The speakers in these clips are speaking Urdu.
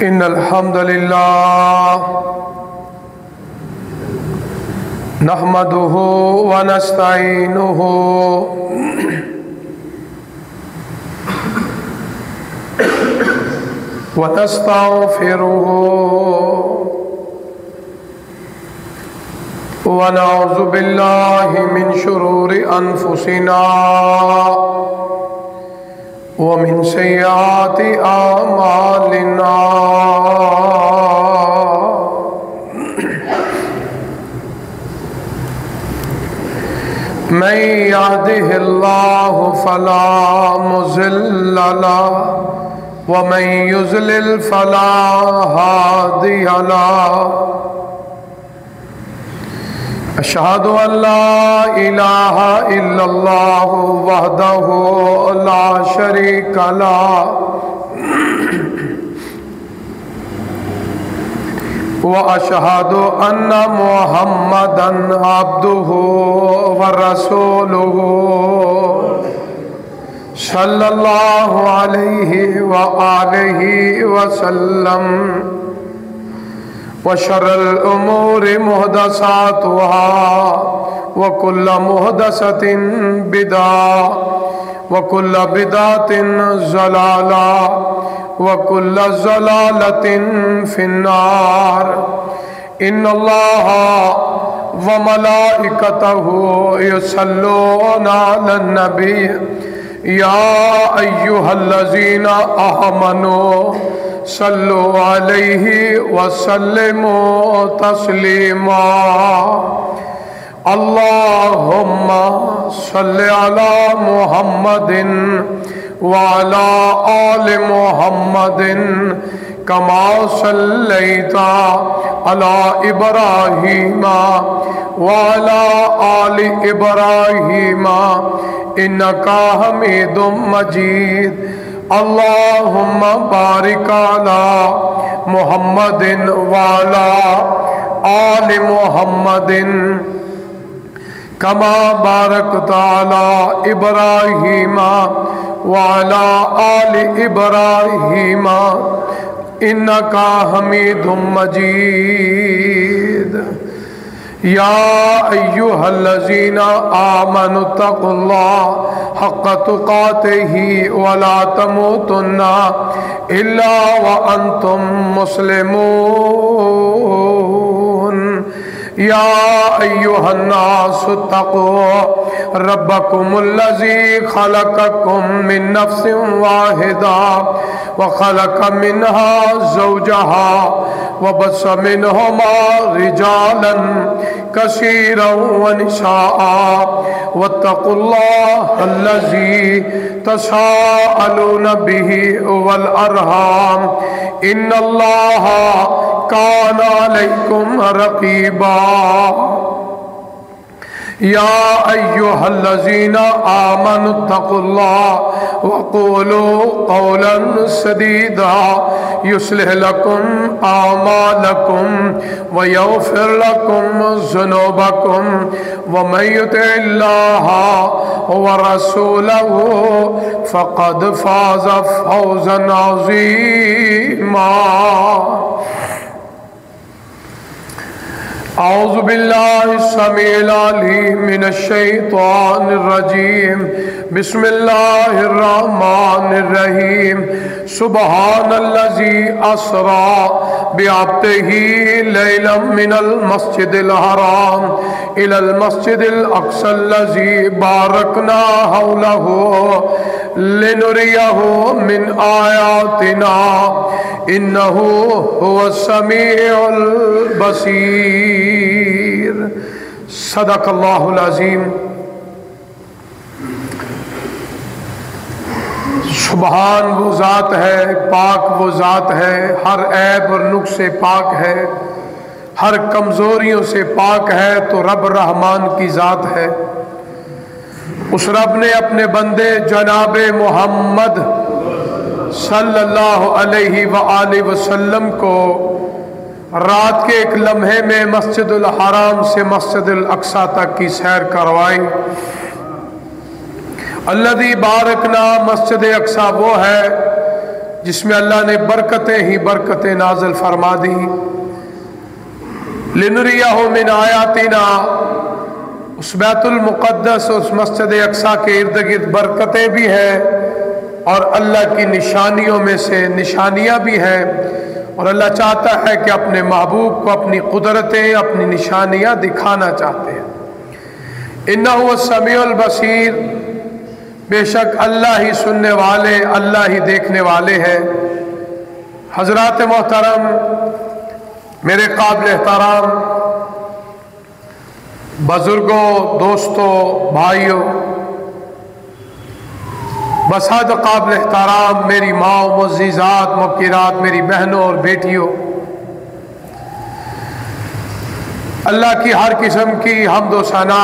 إن الحمد لله نحمده ونستعينه ونستغفره ونعوذ بالله من شرور أنفسنا ومن سيئات أعمالنا من يهده الله فلا مضل له ومن يضلل فلا هادي له أشهد أن لا إله إلا الله وحده لا شريك له وأشهد أن محمدًا عبده ورسوله صلى الله عليه وآله وسلم وشر الأمور محدثاتها وكل محدثة بدعة وكل بدعة ضلالة وكل ضلالة في النار إن الله وملائكته يصلون على النبي يا أيها الذين آمنوا صلوا عليه وسلموا تسليما اللهم صل على محمد وعلى آل محمد كما صليت على إبراهيم وعلى آل إبراهيم إنك حميد مجيد اللهم بارك على محمد وعلى آل محمد كما باركت على إبراهيم وعلى آل إبراهيم إنك حميد مجيد يا أيها الذين آمنوا اتقوا الله حق تقاته ولا تموتن إلا وأنتم مسلمون يا أيها الناس اتقوا ربكم الذي خلقكم من نفس واحدة وخلق منها زوجها وبث منهما رجالا كثيرا ونساء واتقوا الله الذي تساءلون به والأرحام إن الله كان عليكم رقيبا يا أيها الذين آمنوا اتقوا الله وقولوا قولا سديدا يصلح لكم أعمالكم ويغفر لكم ذنوبكم ومن يطع الله ورسوله فقد فاز فوزا عظيما أعوذ بالله السميع العليم من الشيطان الرجيم بسم الله الرحمن الرحيم سبحان الذي أسرى بعبده ليلا من المسجد الحرام إلى المسجد الأقصى الذي باركنا حوله لنريه من آياتنا إنه هو السميع البصير صدق اللہ العظیم سبحان وہ ذات ہے پاک وہ ذات ہے ہر عیب اور نقص سے پاک ہے ہر کمزوریوں سے پاک ہے تو رب رحمان کی ذات ہے اس رب نے اپنے بندے جناب محمد صلی اللہ علیہ وآلہ وسلم کو رات کے ایک لمحے میں مسجد الحرام سے مسجد الاقصی تک کی سیر کروائی الذی بارکنا مسجد اقصی وہ ہے جس میں اللہ نے برکتیں ہی برکتیں نازل فرما دی. لنریہ من آیاتنا، اس بیت المقدس اس مسجد اقصیٰ کے ارد گرد برکتیں بھی ہیں اور اللہ کی نشانیوں میں سے نشانیاں بھی ہیں، اور اللہ چاہتا ہے کہ اپنے محبوب کو اپنی قدرتیں اپنی نشانیاں دکھانا چاہتے ہیں. انہ السمیع البصیر، بے شک اللہ ہی سننے والے اللہ ہی دیکھنے والے ہیں. حضرات محترم، میرے قابل احترام بزرگوں، دوستوں، بھائیوں، بس حد قابل احترام میری ماں، معززات، موقرات، میری بہنوں اور بیٹیوں، اللہ کی ہر قسم کی حمد و ثنا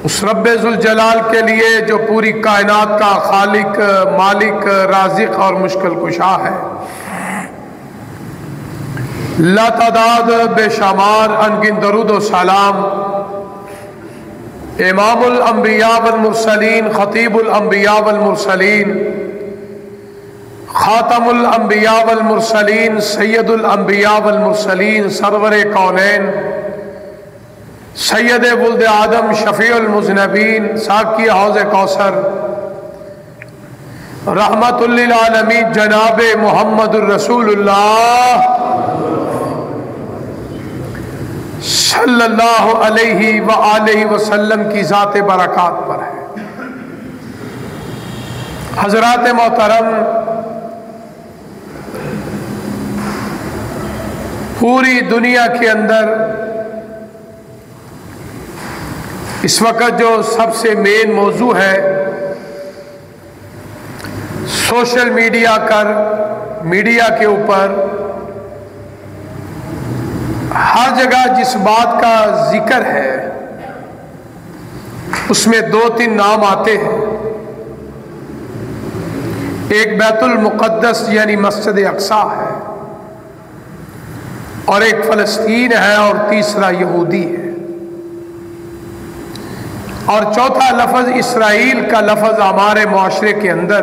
اس رب ذوالجلال کے لیے جو پوری کائنات کا خالق، مالک، رازق اور مشکل کشا ہے. لا تعداد بے شمار انگن درود و سلام امام الانبیاء والمرسلین، خطیب الانبیاء والمرسلین، خاتم الانبیاء والمرسلین، سید الانبیاء والمرسلین، سرور کونین، سید ولد آدم، شفیع المذنبین، ساقی حوض کوثر، رحمت للعالمین، جناب محمد الرسول اللہ صلی اللہ علیہ وآلہ وسلم کی ذات برکات پر ہے. حضرات محترم، پوری دنیا کے اندر اس وقت جو سب سے مین موضوع ہے، سوشل میڈیا کے اوپر ہر جگہ جس بات کا ذکر ہے اس میں دو تین نام آتے ہیں. ایک بیت المقدس یعنی مسجد اقصیٰ ہے، اور ایک فلسطین ہے، اور تیسرا یہودی ہے، اور چوتھا لفظ اسرائیل کا لفظ ہمارے معاشرے کے اندر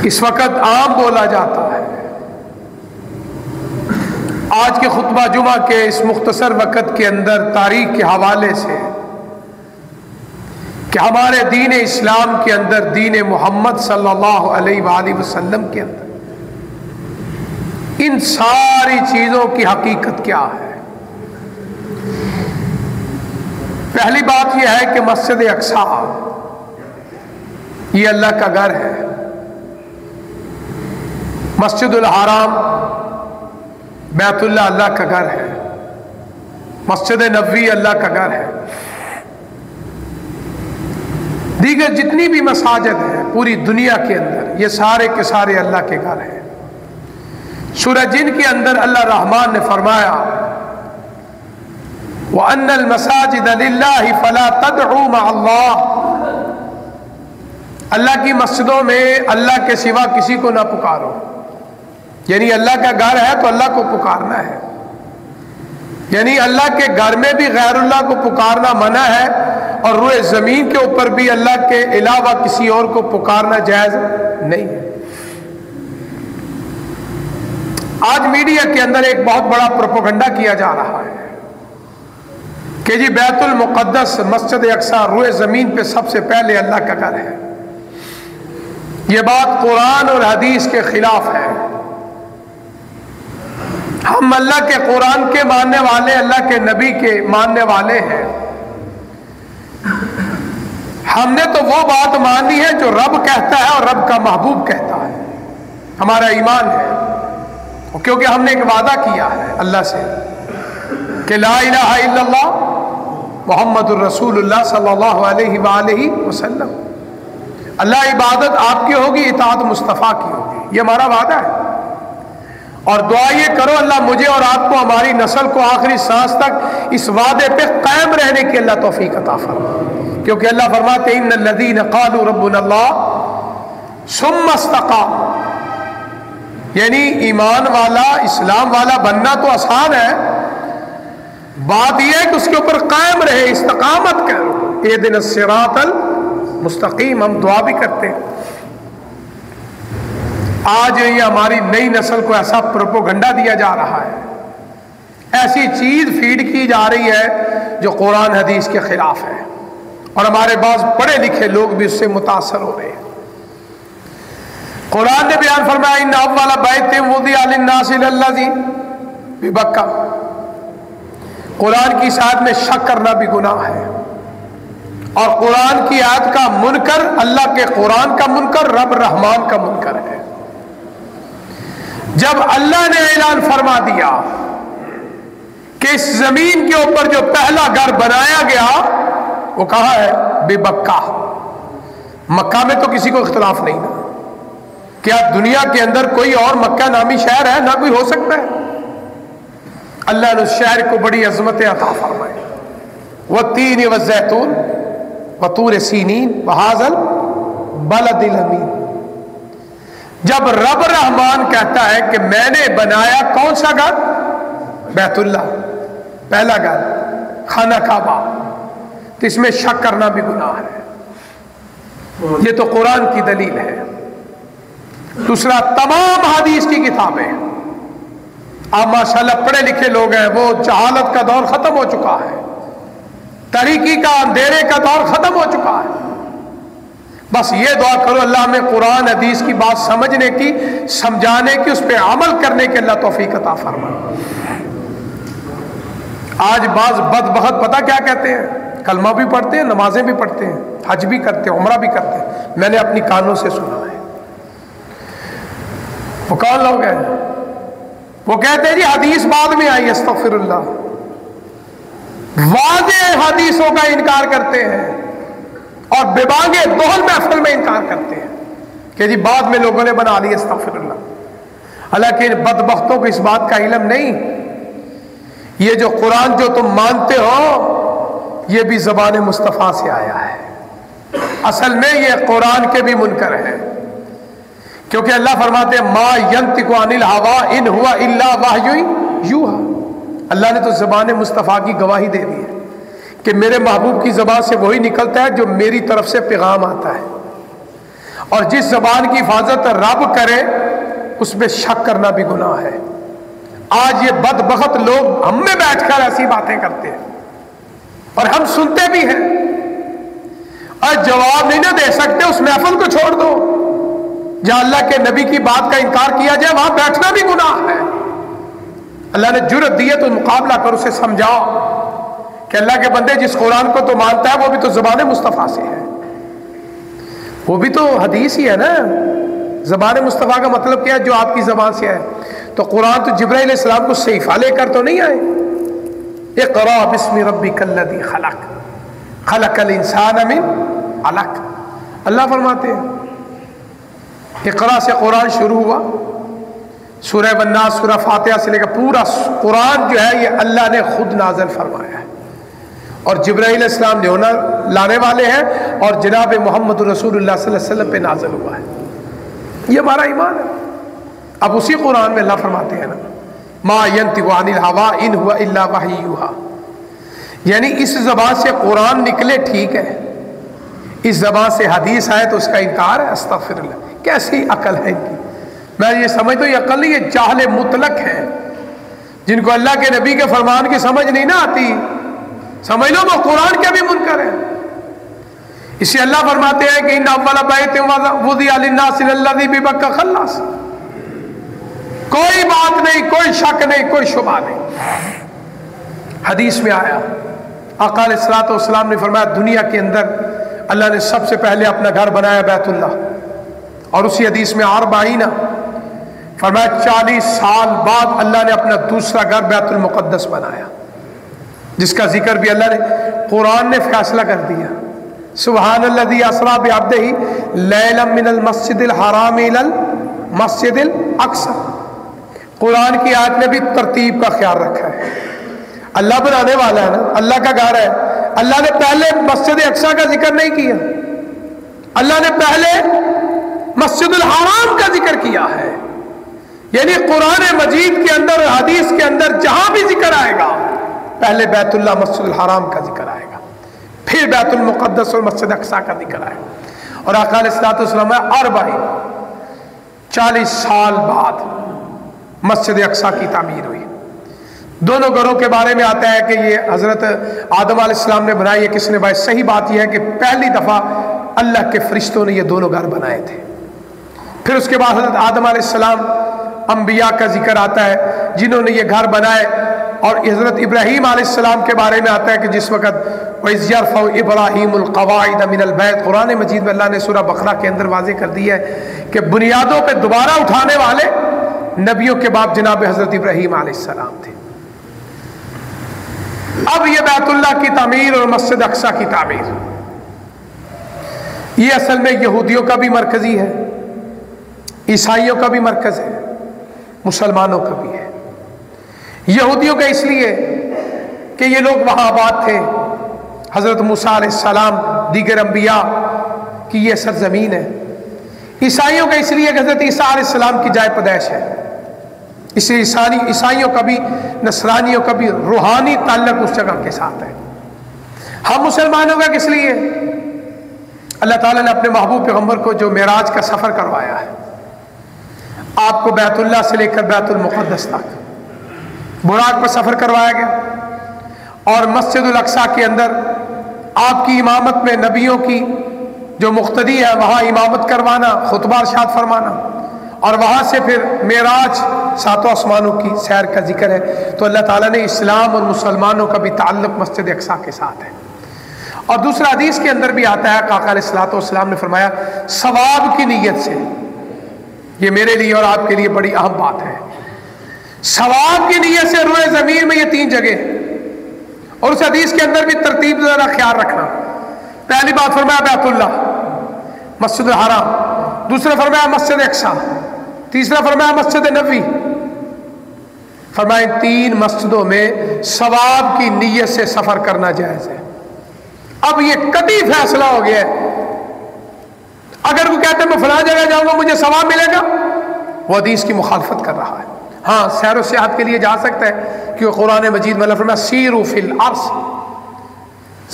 اس وقت عام بولا جاتا ہے. آج کے خطبہ جمعہ کے اس مختصر وقت کے اندر تاریخ کے حوالے سے کہ ہمارے دین اسلام کے اندر، دین محمد صلی اللہ علیہ وآلہ وسلم کے اندر ان ساری چیزوں کی حقیقت کیا ہے. پہلی بات یہ ہے کہ مسجد اقصیٰ یہ اللہ کا گھر ہے. مسجد الحرام بیت اللہ اللہ کا گھر ہے. مسجد نبوی اللہ کا گھر ہے. دیگر جتنی بھی مساجد ہیں پوری دنیا کے اندر، یہ سارے کے سارے اللہ کے گھر ہیں. سورہ جن کے اندر اللہ رحمان نے فرمایا وَأَنَّ الْمَسَاجِدَ لِلَّهِ فَلَا تَدْعُوا مَعَ اللَّهِ، اللہ کی مسجدوں میں اللہ کے سوا کسی کو نہ پکارو. یعنی اللہ کا گھر ہے تو اللہ کو پکارنا ہے. یعنی اللہ کے گھر میں بھی غیر اللہ کو پکارنا منع ہے، اور روئے زمین کے اوپر بھی اللہ کے علاوہ کسی اور کو پکارنا جائز نہیں ہے. آج میڈیا کے اندر ایک بہت بڑا پروپیگنڈا کیا جا رہا ہے کہ جی بیت المقدس مسجد اقصیٰ روئے زمین پہ سب سے پہلے اللہ کا گھر ہے. یہ بات قرآن اور حدیث کے خلاف ہے. ہم اللہ کے قرآن کے ماننے والے، اللہ کے نبی کے ماننے والے ہیں. ہم نے تو وہ بات مانی ہے جو رب کہتا ہے اور رب کا محبوب کہتا ہے. ہمارا ایمان ہے، کیونکہ ہم نے ایک وعدہ کیا ہے اللہ سے کہ لا الہ الا اللہ محمد الرسول اللہ صلی اللہ علیہ وآلہ وسلم. اللہ عبادت آپ کی ہوگی، اطاعت مصطفیٰ کی ہوگی. یہ ہمارا وعدہ ہے. اور دعا یہ کرو اللہ مجھے اور آپ کو، ہماری نسل کو آخری سانس تک اس وعدے پہ قائم رہنے کی اللہ توفیق عطا فرمائے. کیونکہ اللہ فرماتے ان الذین قالوا ربنا اللہ ثم استقاموا، یعنی ایمان والا، اسلام والا بننا تو آسان ہے، بات یہ ہے کہ اس کے اوپر قائم رہے، استقامت کرو. اہدنا الصراط مستقیم، ہم دعا بھی کرتے ہیں۔ آج یہ ہماری نئی نسل کو ایسا پروپوگنڈا دیا جا رہا ہے، ایسی چیز فیڈ کی جا رہی ہے جو قرآن حدیث کے خلاف ہے، اور ہمارے بعض پڑھے لکھے لوگ بھی اس سے متاثر ہو رہے ہیں۔ قرآن نے بیان فرمایا ان اول بیت وضع للناس للذی ببکہ، قرآن کی آیت میں شک کرنا بھی گناہ ہے، اور قرآن کی آیت کا منکر اللہ کے قرآن کا منکر رب رحمان کا منکر ہے۔ جب اللہ نے اعلان فرما دیا کہ اس زمین کے اوپر جو پہلا گھر بنایا گیا وہ کہاں ہے؟ ببکہ، مکہ میں تو کسی کو اختلاف نہیں نا، کیا دنیا کے اندر کوئی اور مکہ نامی شہر ہے؟ نہ کوئی ہو سکتا ہے۔ اللہ نے اس شہر کو بڑی عظمت عطا فرمائی، والتین والزیتون وطور سینین وہذا البلد الامین۔ جب رب رحمان کہتا ہے کہ میں نے بنایا کون سا گھر؟ بیت اللہ، پہلا گھر خانہ کعبہ، تو اس میں شک کرنا بھی گناہ ہے۔ یہ تو قرآن کی دلیل ہے۔ دوسرا، تمام حدیث کی کتابیں، آپ ماشاءاللہ پڑھے لکھے لوگ ہیں، وہ جہالت کا دور ختم ہو چکا ہے، تاریکی کا اندھیرے کا دور ختم ہو چکا ہے۔ بس یہ دعا کرو اللہ ہمیں قرآن حدیث کی بات سمجھنے کی، سمجھانے کی، اس پہ عمل کرنے کی اللہ توفیق عطا فرمائے۔ آج بعض بدبخت پتہ کیا کہتے ہیں؟ کلمہ بھی پڑھتے ہیں، نمازیں بھی پڑھتے ہیں، حج بھی کرتے ہیں، عمرہ بھی کرتے ہیں، میں نے اپنی کانوں سے سنا ہے۔ وہ کون لوگ ہیں؟ وہ کہتے ہیں جی حدیث بعد میں آئی، استغفر اللہ، واضح حدیثوں کا انکار کرتے ہیں اور ببانگے دوہل محفل میں انکار کرتے ہیں کہ جی بعد میں لوگوں نے بنا لی، استغفر اللہ۔ حالانکہ ان بدبختوں کو اس بات کا علم نہیں، یہ جو قرآن جو تم مانتے ہو یہ بھی زبان مصطفیٰ سے آیا ہے، اصل میں یہ قرآن کے بھی منکر ہے، کیونکہ اللہ فرماتے ہیں ما ینطق عن الہوی ان ہوا الا وحی یوحی۔ اللہ نے تو زبان مصطفیٰ کی گواہی دے دی ہے کہ میرے محبوب کی زبان سے وہی نکلتا ہے جو میری طرف سے پیغام آتا ہے، اور جس زبان کی حفاظت رب کرے اس میں شک کرنا بھی گناہ ہے۔ آج یہ بدبخت لوگ ہم میں بیٹھ کر ایسی باتیں کرتے ہیں اور ہم سنتے بھی ہیں، اور جواب نہیں نہ دے سکتے، اس محفل کو چھوڑ دو جہاں اللہ کے نبی کی بات کا انکار کیا جائے، وہاں بیٹھنا بھی گناہ ہے۔ اللہ نے جرأت دی ہے تو مقابلہ کر، اسے سمجھاؤ کہ اللہ کے بندے جس قرآن کو تو مانتا ہے وہ بھی تو زبان مصطفیٰ سے ہے، وہ بھی تو حدیث ہی ہے نا۔ زبان مصطفیٰ کا مطلب کیا ہے؟ جو آپ کی زبان سے ہے۔ تو قرآن تو جبرائیل علیہ السلام کو صحیفہ لے کر تو نہیں آئے۔ اقرأ بسم ربک الذی خلق، خلق الانسان من علق۔ اللہ فرماتے ہیں اقرا سے قرآن شروع ہوا، سورہ والناس، سورہ فاتحہ سے لے کر پورا قرآن جو ہے یہ اللہ نے خود نازل فرمایا ہے، اور جبرائیل علیہ السلام جو لانے والے ہیں، اور جناب محمد رسول اللہ صلی اللہ علیہ وسلم پہ نازل ہوا ہے۔ یہ ہمارا ایمان ہے۔ اب اسی قرآن میں اللہ فرماتے ہیں نا ما ینطق عن الہوی ان ہوا الا وحی یوحی، یعنی اس زبان سے قرآن نکلے ٹھیک ہے، اس زبان سے حدیث آئے تو اس کا انکار ہے، استغفر اللہ۔ کیسی عقل ہے ان کی؟ میں یہ سمجھتا ہوں یہ عقل نہیں، یہ جاہل مطلق ہے، جن کو اللہ کے نبی کے فرمان کی سمجھ نہیں نہ آتی، سمجھ لو وہ قرآن کے بھی منکر ہیں۔ اسے اللہ فرماتے ہیں کہ ان اول بیت وضع للناس للذی ببکہ خلاص، کوئی بات نہیں، کوئی شک نہیں، کوئی شبہ نہیں۔ حدیث میں آیا آقا علیہ الصلوۃ والسلام نے فرمایا دنیا کے اندر اللہ نے سب سے پہلے اپنا گھر بنایا بیت اللہ، اور اسی حدیث میں 40 فرمایا 40 سال بعد اللہ نے اپنا دوسرا گھر بیت المقدس بنایا، جس کا ذکر بھی اللہ نے قرآن نے فیصلہ کر دیا۔ سبحان الذی اسریٰ بعبدہ لیلا من المسجد الحرام الی المسجد الاقصی۔ قرآن کی آیت نے بھی ترتیب کا خیال رکھا ہے، اللہ بنانے والا ہے نا، اللہ کا گھر ہے، اللہ نے پہلے مسجد اقصی کا ذکر نہیں کیا، اللہ نے پہلے مسجد الحرام کا ذکر کیا ہے، یعنی قرآن مجید کے اندر، حدیث کے اندر جہاں بھی ذکر آئے گا پہلے بیت اللہ مسجد الحرام کا ذکر آئے گا، پھر بیت المقدس اور مسجد اقصیٰ کا ذکر آیا، اور آقا علیہ الصلوۃ والسلام 40 سال بعد مسجد اقصیٰ کی تعمیر ہوئی۔ دونوں گھروں کے بارے میں آتا ہے کہ یہ حضرت آدم علیہ السلام نے بنائی ہے، کس نے بنائی؟ صحیح بات یہ ہے کہ پہلی دفعہ اللہ کے فرشتوں نے یہ دونوں گھر بنائے تھے۔ پھر اس کے بعد حضرت آدم علیہ السلام، انبیاء کا ذکر آتا ہے جنہوں نے یہ گھر بنائے، اور حضرت ابراہیم علیہ السلام کے بارے میں آتا ہے کہ جس وقت وَإِذْ يَرْفَعُ إِبْرَاهِيمُ الْقَوَاعِدَ مِنَ الْبَيْتِ، قرآن مجید میں اللہ نے سورہ بقرہ کے اندر واضح کر دی ہے کہ بنیادوں پہ دوبارہ اٹھانے والے نبیوں کے باپ جناب حضرت ابراہیم علیہ السلام تھے۔ اب یہ بیت اللہ کی تعمیر اور مسجد اقصیٰ کی تعمیر، یہ اصل میں یہودیوں کا بھی مرکزی ہے، عیسائیوں کا بھی مرکز ہے، مسلمانوں کا بھی ہے۔ یہودیوں کا اس لیے کہ یہ لوگ وہاں آباد تھے، حضرت موسیٰ علیہ السلام، دیگر انبیاء کی یہ سرزمین ہے۔ عیسائیوں کا اس لیے کہ حضرت عیسیٰ علیہ السلام کی جائے پیدائش ہے، اس لیے عیسائیوں کا بھی نصرانیوں کا بھی روحانی تعلق اس جگہ کے ساتھ ہے۔ ہم مسلمانوں کا کس لیے؟ اللہ تعالیٰ نے اپنے محبوب پیغمبر کو جو معراج کا سفر کروایا ہے، آپ کو بیت اللہ سے لے کر بیت المقدس تک براق پر سفر کروایا گیا، اور مسجد الاقصیٰ کے اندر آپ کی امامت میں نبیوں کی جو مقتدی ہے وہاں امامت کروانا، خطبہ ارشاد فرمانا، اور وہاں سے پھر معراج 7 آسمانوں کی سیر کا ذکر ہے۔ تو اللہ تعالیٰ نے اسلام اور مسلمانوں کا بھی تعلق مسجد اقصیٰ کے ساتھ ہے۔ اور دوسرا حدیث کے اندر بھی آتا ہے کہ آقا علیہ الصلوۃ والسلام نے فرمایا ثواب کی نیت سے، یہ میرے لیے اور آپ کے لیے بڑی اہم بات ہے، ثواب کی نیت سے روئے زمین میں یہ 3 جگہ، اور اس حدیث کے اندر بھی ترتیب ذرا خیال رکھنا۔ پہلی بات فرمایا بیت اللہ، مسجد الحرام، دوسرا فرمایا مسجد اقصیٰ، تیسرا فرمایا مسجد نبوی۔ فرمایا ان 3 مسجدوں میں ثواب کی نیت سے سفر کرنا جائز ہے۔ اب یہ قطعی فیصلہ ہو گیا ہے، اگر وہ کہتے ہیں میں فلاں جگہ جاؤں گا مجھے ثواب ملے گا، وہ حدیث کی مخالفت کر رہا ہے۔ ہاں سیر و سیاحت کے لیے جا سکتا ہے، کیونکہ قرآن مجید میں اللہ فرمایا سیروا فی الارض،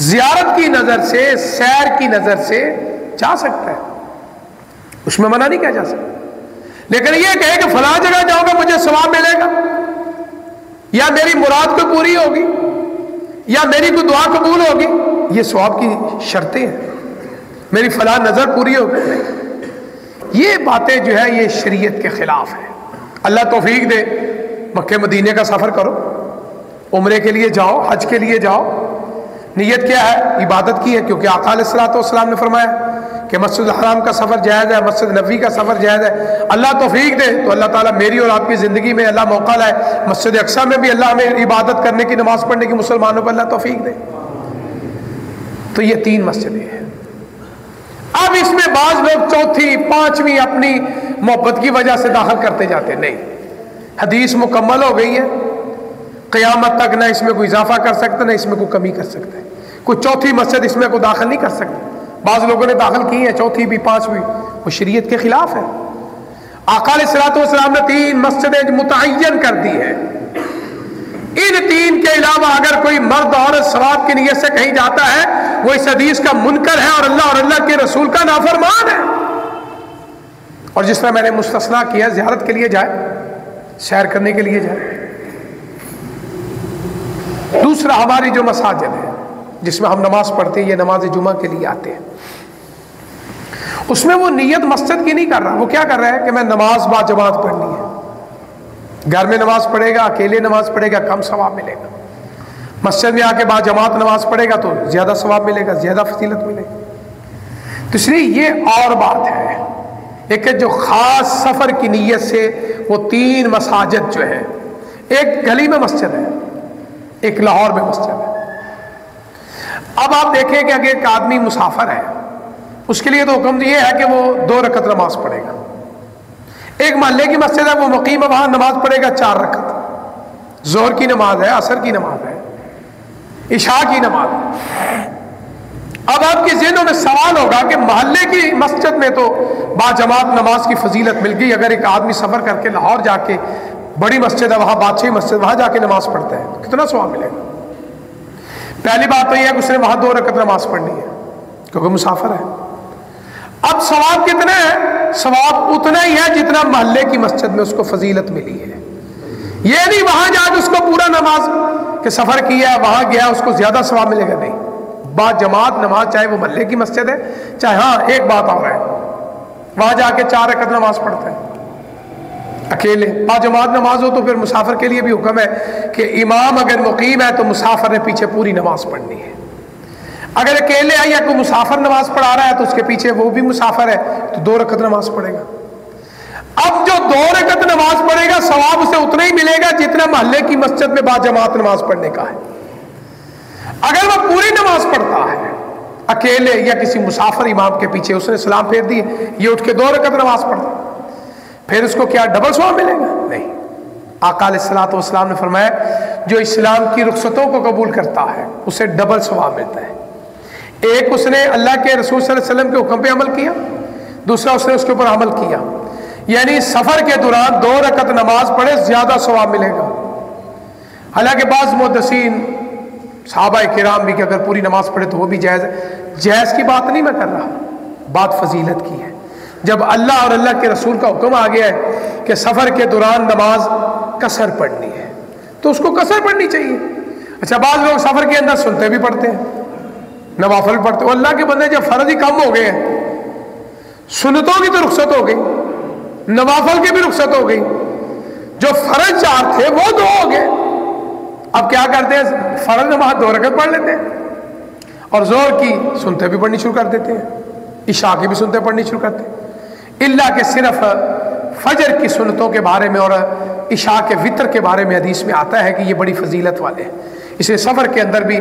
زیارت کی نظر سے، سیر کی نظر سے جا سکتا ہے، اس میں منع نہیں کیا جا سکتا۔ لیکن یہ کہے کہ فلاں جگہ جاؤں گا مجھے ثواب ملے گا، یا میری مراد کو پوری ہوگی، یا میری کوئی دعا قبول ہوگی، یہ ثواب کی شرطیں ہیں، میری فلاں نظر پوری ہوگی، یہ باتیں جو ہے یہ شریعت کے خلاف ہے۔ اللہ توفیق دے، مکہ مدینے کا سفر کرو، عمرے کے لیے جاؤ، حج کے لیے جاؤ، نیت کیا ہے؟ عبادت کی ہے، کیونکہ آقا علیہ الصلوۃ والسلام نے فرمایا کہ مسجد الحرام کا سفر جائز ہے، مسجد نبوی کا سفر جائز ہے۔ اللہ توفیق دے تو اللہ تعالیٰ میری اور آپ کی زندگی میں اللہ موقع لائے، مسجد اقصیٰ میں بھی اللہ ہمیں عبادت کرنے کی، نماز پڑھنے کی مسلمانوں کو اللہ توفیق دے۔ تو یہ 3 مسجدیں ہیں۔ اب اس میں بعض لوگ 4تھی 5ویں اپنی محبت کی وجہ سے داخل کرتے جاتے ہیں، نہیں، حدیث مکمل ہو گئی ہے، قیامت تک نہ اس میں کوئی اضافہ کر سکتا نہ اس میں کوئی کمی کر سکتا ہے، کوئی 4تھی مسجد اس میں کوئی داخل نہیں کر سکتا۔ بعض لوگوں نے داخل کی ہے 4تھی بھی 5ویں، وہ شریعت کے خلاف ہے۔ آقا علیہ الصلوۃ والسلام نے 3 مسجدیں متعین کر دی ہے، ان 3 کے علاوہ اگر کوئی مرد عورت ثواب کی نیت سے کہیں جاتا ہے وہ اس حدیث کا منکر ہے اور اللہ کے رسول کا نافرمان ہے۔ اور جس طرح میں نے مستثنا کیا، زیارت کے لیے جائے، سیر کرنے کے لیے جائے۔ دوسرا ہماری جو مساجد ہے جس میں ہم نماز پڑھتے ہیں، یہ نماز جمعہ کے لیے آتے ہیں، اس میں وہ نیت مسجد کی نہیں کر رہا، وہ کیا کر رہا ہے کہ میں نماز با جماعت پڑھنی ہے۔ گھر میں نماز پڑھے گا، اکیلے نماز پڑھے گا، کم ثواب ملے گا، مسجد میں آ کے با جماعت نماز پڑھے گا تو زیادہ ثواب ملے گا، زیادہ فضیلت ملے گی۔ تو اس لیے یہ اور بات ہے، ایک جو خاص سفر کی نیت سے وہ 3 مساجد جو ہے، ایک گلی میں مسجد ہے، ایک لاہور میں مسجد ہے۔ اب آپ دیکھیں کہ اگر ایک آدمی مسافر ہے، اس کے لیے تو حکم یہ ہے کہ وہ 2 رکعت نماز پڑھے گا۔ ایک محلے کی مسجد ہے، وہ مقیم ہے، وہاں نماز پڑھے گا 4 رکعت، ظہر کی نماز ہے، عصر کی نماز ہے، عشاء کی نماز ہے۔ اب آپ کے ذہنوں میں سوال ہوگا کہ محلے کی مسجد میں تو با جماعت نماز کی فضیلت مل گئی، اگر ایک آدمی سفر کر کے لاہور جا کے، بڑی مسجد ہے وہاں، بادشاہی مسجد، وہاں جا کے نماز پڑھتا ہے کتنا ثواب ملے گا؟ پہلی بات تو یہ ہے کہ اس نے وہاں 2 رکعت نماز پڑھنی ہے کیونکہ مسافر ہے۔ اب ثواب کتنا ہے؟ ثواب اتنا ہی ہے جتنا محلے کی مسجد میں اس کو فضیلت ملی ہے۔ یہ نہیں وہاں جا کے اس کو پورا نماز کہ سفر کیا ہے وہاں گیا اس کو زیادہ ثواب ملے گا، نہیں۔ با جماعت نماز، چاہے وہ محلے کی مسجد ہے چاہے، ہاں ایک بات اور ہے، وہاں جا کے 4 رکعت نماز پڑھتا ہے اکیلے، با جماعت نماز ہو تو پھر مسافر کے لیے بھی حکم ہے کہ امام اگر مقیم ہے تو مسافر نے پیچھے پوری نماز پڑھنی ہے۔ اگر اکیلے ہے یا کوئی مسافر نماز پڑھا رہا ہے تو اس کے پیچھے وہ بھی مسافر ہے تو 2 رکعت نماز پڑھے گا۔ اب جو 2 رکعت نماز پڑھے گا ثواب اسے اتنا ہی ملے گا جتنا محلے کی مسجد میں با جماعت نماز پڑھنے کا ہے۔ اگر وہ پوری نماز پڑھتا ہے اکیلے یا کسی مسافر امام کے پیچھے، اس نے سلام پھیر دی، یہ اٹھ کے 2 رکعت نماز پڑھتا، پھر اس کو کیا ڈبل ثواب ملے گا؟ نہیں۔ آقا علیہ الصلوۃ والسلام نے فرمایا جو اسلام کی رخصتوں کو قبول کرتا ہے اسے ڈبل ثواب ملتا ہے۔ ایک اس نے اللہ کے رسول صلی اللہ علیہ وسلم کے حکم پہ عمل کیا، دوسرا اس نے اس کے اوپر عمل کیا، یعنی سفر کے دوران 2 رکعت نماز پڑھے زیادہ ثواب ملے گا۔ حالانکہ بعض محدثین صحابہ کرام بھی کہ اگر پوری نماز پڑھے تو وہ بھی جائز ہے، جائز کی بات نہیں میں کر رہا، بات فضیلت کی ہے۔ جب اللہ اور اللہ کے رسول کا حکم آ گیا ہے کہ سفر کے دوران نماز قصر پڑھنی ہے تو اس کو قصر پڑھنی چاہیے۔ اچھا بعض لوگ سفر کے اندر سنتے بھی پڑھتے ہیں، نوافل پڑھتے ہیں، اللہ کے بندے جب فرض ہی کم ہو گئے ہیں، سنتوں کی تو رخصت ہو گئی، نوافل کی بھی رخصت ہو گئی، جو فرض 4 تھے وہ 2 ہو گئے، اب کیا کرتے ہیں فرض نماز 2 رکعت پڑھ لیتے ہیں اور ظہر کی سنتے بھی پڑھنی شروع کر دیتے ہیں، عشاء کی بھی سنتے پڑھنی شروع کرتے ہیں، اللہ کہ صرف فجر کی سنتوں کے بارے میں اور عشاء کے وطر کے بارے میں حدیث میں آتا ہے کہ یہ بڑی فضیلت والے ہیں، اسے سفر کے اندر بھی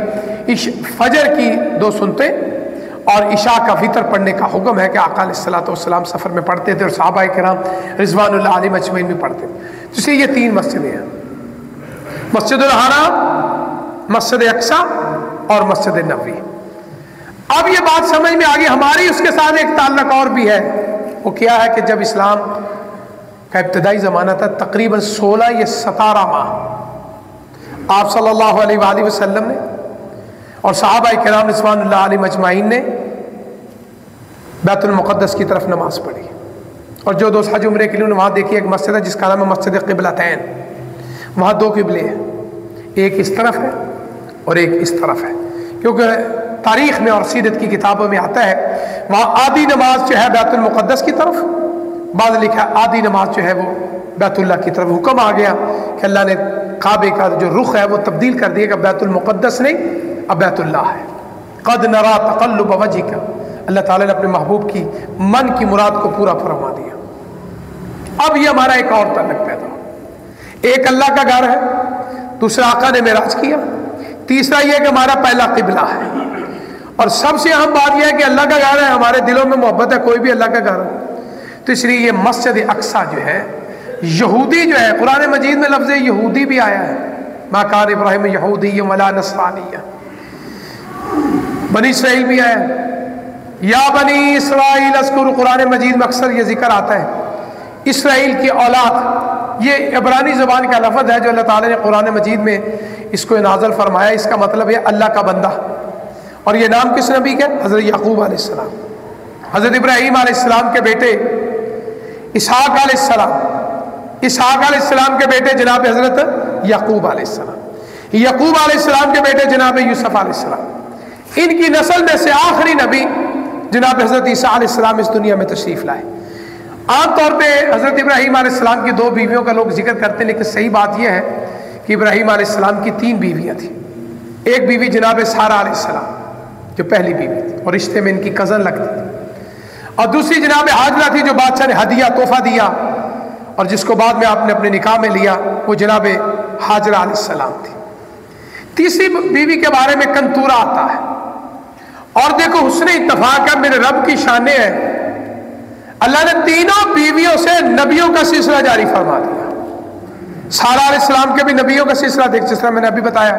فجر کی 2 سنتے اور عشاء کا وطر پڑھنے کا حکم ہے کہ آقا علیہ الصلوۃ والسلام سفر میں پڑھتے تھے اور صحابہ کرام رضوان اللہ علیہم اجمعین بھی پڑھتے تھے۔ جسے یہ 3 مسجدیں ہیں، مسجد الحرام، مسجد اقصی اور مسجد نبوی۔ اب یہ بات سمجھ میں آ گئی، ہماری اس کے ساتھ ایک تعلق اور بھی ہے، وہ کیا ہے کہ جب اسلام کا ابتدائی زمانہ تھا تقریباً 16 یا 17 ماہ آپ صلی اللہ علیہ وآلہ وسلم نے اور صحابہ کرام رضوان اللہ علیہم اجمعین نے بیت المقدس کی طرف نماز پڑھی، اور جو دوست حج عمرے کے لیے وہاں دیکھیے ایک مسجد ہے جس کا نام ہے مسجد قبلتین، وہاں 2 قبلے ہیں، ایک اس طرف ہے اور ایک اس طرف ہے، کیونکہ تاریخ میں اور سیرت کی کتابوں میں آتا ہے وہاں آدھی نماز جو ہے بیت المقدس کی طرف، بعض لکھا آدھی نماز جو ہے وہ بیت اللہ کی طرف۔ حکم آ گیا کہ اللہ نے کعبے کا جو رخ ہے وہ تبدیل کر دیا کہ بیت المقدس نہیں اب بیت اللہ ہے۔ قد نرا تقلب وجہک، اللہ تعالیٰ نے اپنے محبوب کی من کی مراد کو پورا فرما دیا۔ اب یہ ہمارا ایک اور تعلق پیدا ہو، ایک اللہ کا گھر ہے، دوسرا آقا نے معراج کیا، تیسرا یہ کہ ہمارا پہلا قبلہ ہے، اور سب سے اہم بات یہ ہے کہ اللہ کا گھر ہے، ہمارے دلوں میں محبت ہے، کوئی بھی اللہ کا گھر ہے، تو اس لیے یہ مسجد اقصی جو ہے یہودی جو ہے، قرآن مجید میں لفظ یہودی بھی آیا ہے، ما کان ابراہیم یہودی ولا نصرانی، بنی اسرائیل بھی آیا ہے، یا بنی اسرائیل اذکروا، قرآن مجید میں اکثر یہ ذکر آتا ہے اسرائیل کی اولاد، یہ عبرانی زبان کا لفظ ہے جو اللہ تعالیٰ نے قرآن مجید میں اس کو نازل فرمایا، اس کا مطلب ہے اللہ کا بندہ، اور یہ نام کس نبی کا؟ حضرت یعقوب علیہ السلام، حضرت ابراہیم علیہ السلام کے بیٹے اسحاق علیہ السلام، اسحاق علیہ السلام کے بیٹے جناب حضرت یعقوب علیہ السلام، یعقوب علیہ السلام کے بیٹے جناب یوسف علیہ السلام، ان کی نسل میں سے آخری نبی جناب حضرت عیسیٰ علیہ السلام اس دنیا میں تشریف لائے۔ عام طور پہ حضرت ابراہیم علیہ السلام کی 2 بیویوں کا لوگ ذکر کرتے ہیں، لیکن صحیح بات یہ ہے کہ ابراہیم علیہ السلام کی 3 بیویاں تھیں، ایک بیوی جناب سارہ علیہ السلام جو پہلی بیوی تھی اور رشتے میں ان کی کزن لگتی تھی، اور دوسری جناب حاجرہ تھی جو بادشاہ نے ہدیہ تحفہ دیا اور جس کو بعد میں آپ نے اپنے نکاح میں لیا، وہ جناب حاجرہ علیہ السلام تھی۔ تیسری بیوی کے بارے میں کنتورہ آتا ہے، اور دیکھو حسن اتفاق ہے، میرے رب کی شانیں ہیں، اللہ نے تینوں بیویوں سے نبیوں کا سلسلہ جاری فرما دیا۔ سارہ علیہ السلام کے بھی نبیوں کا سلسلہ دیکھ، جس طرح میں نے ابھی بتایا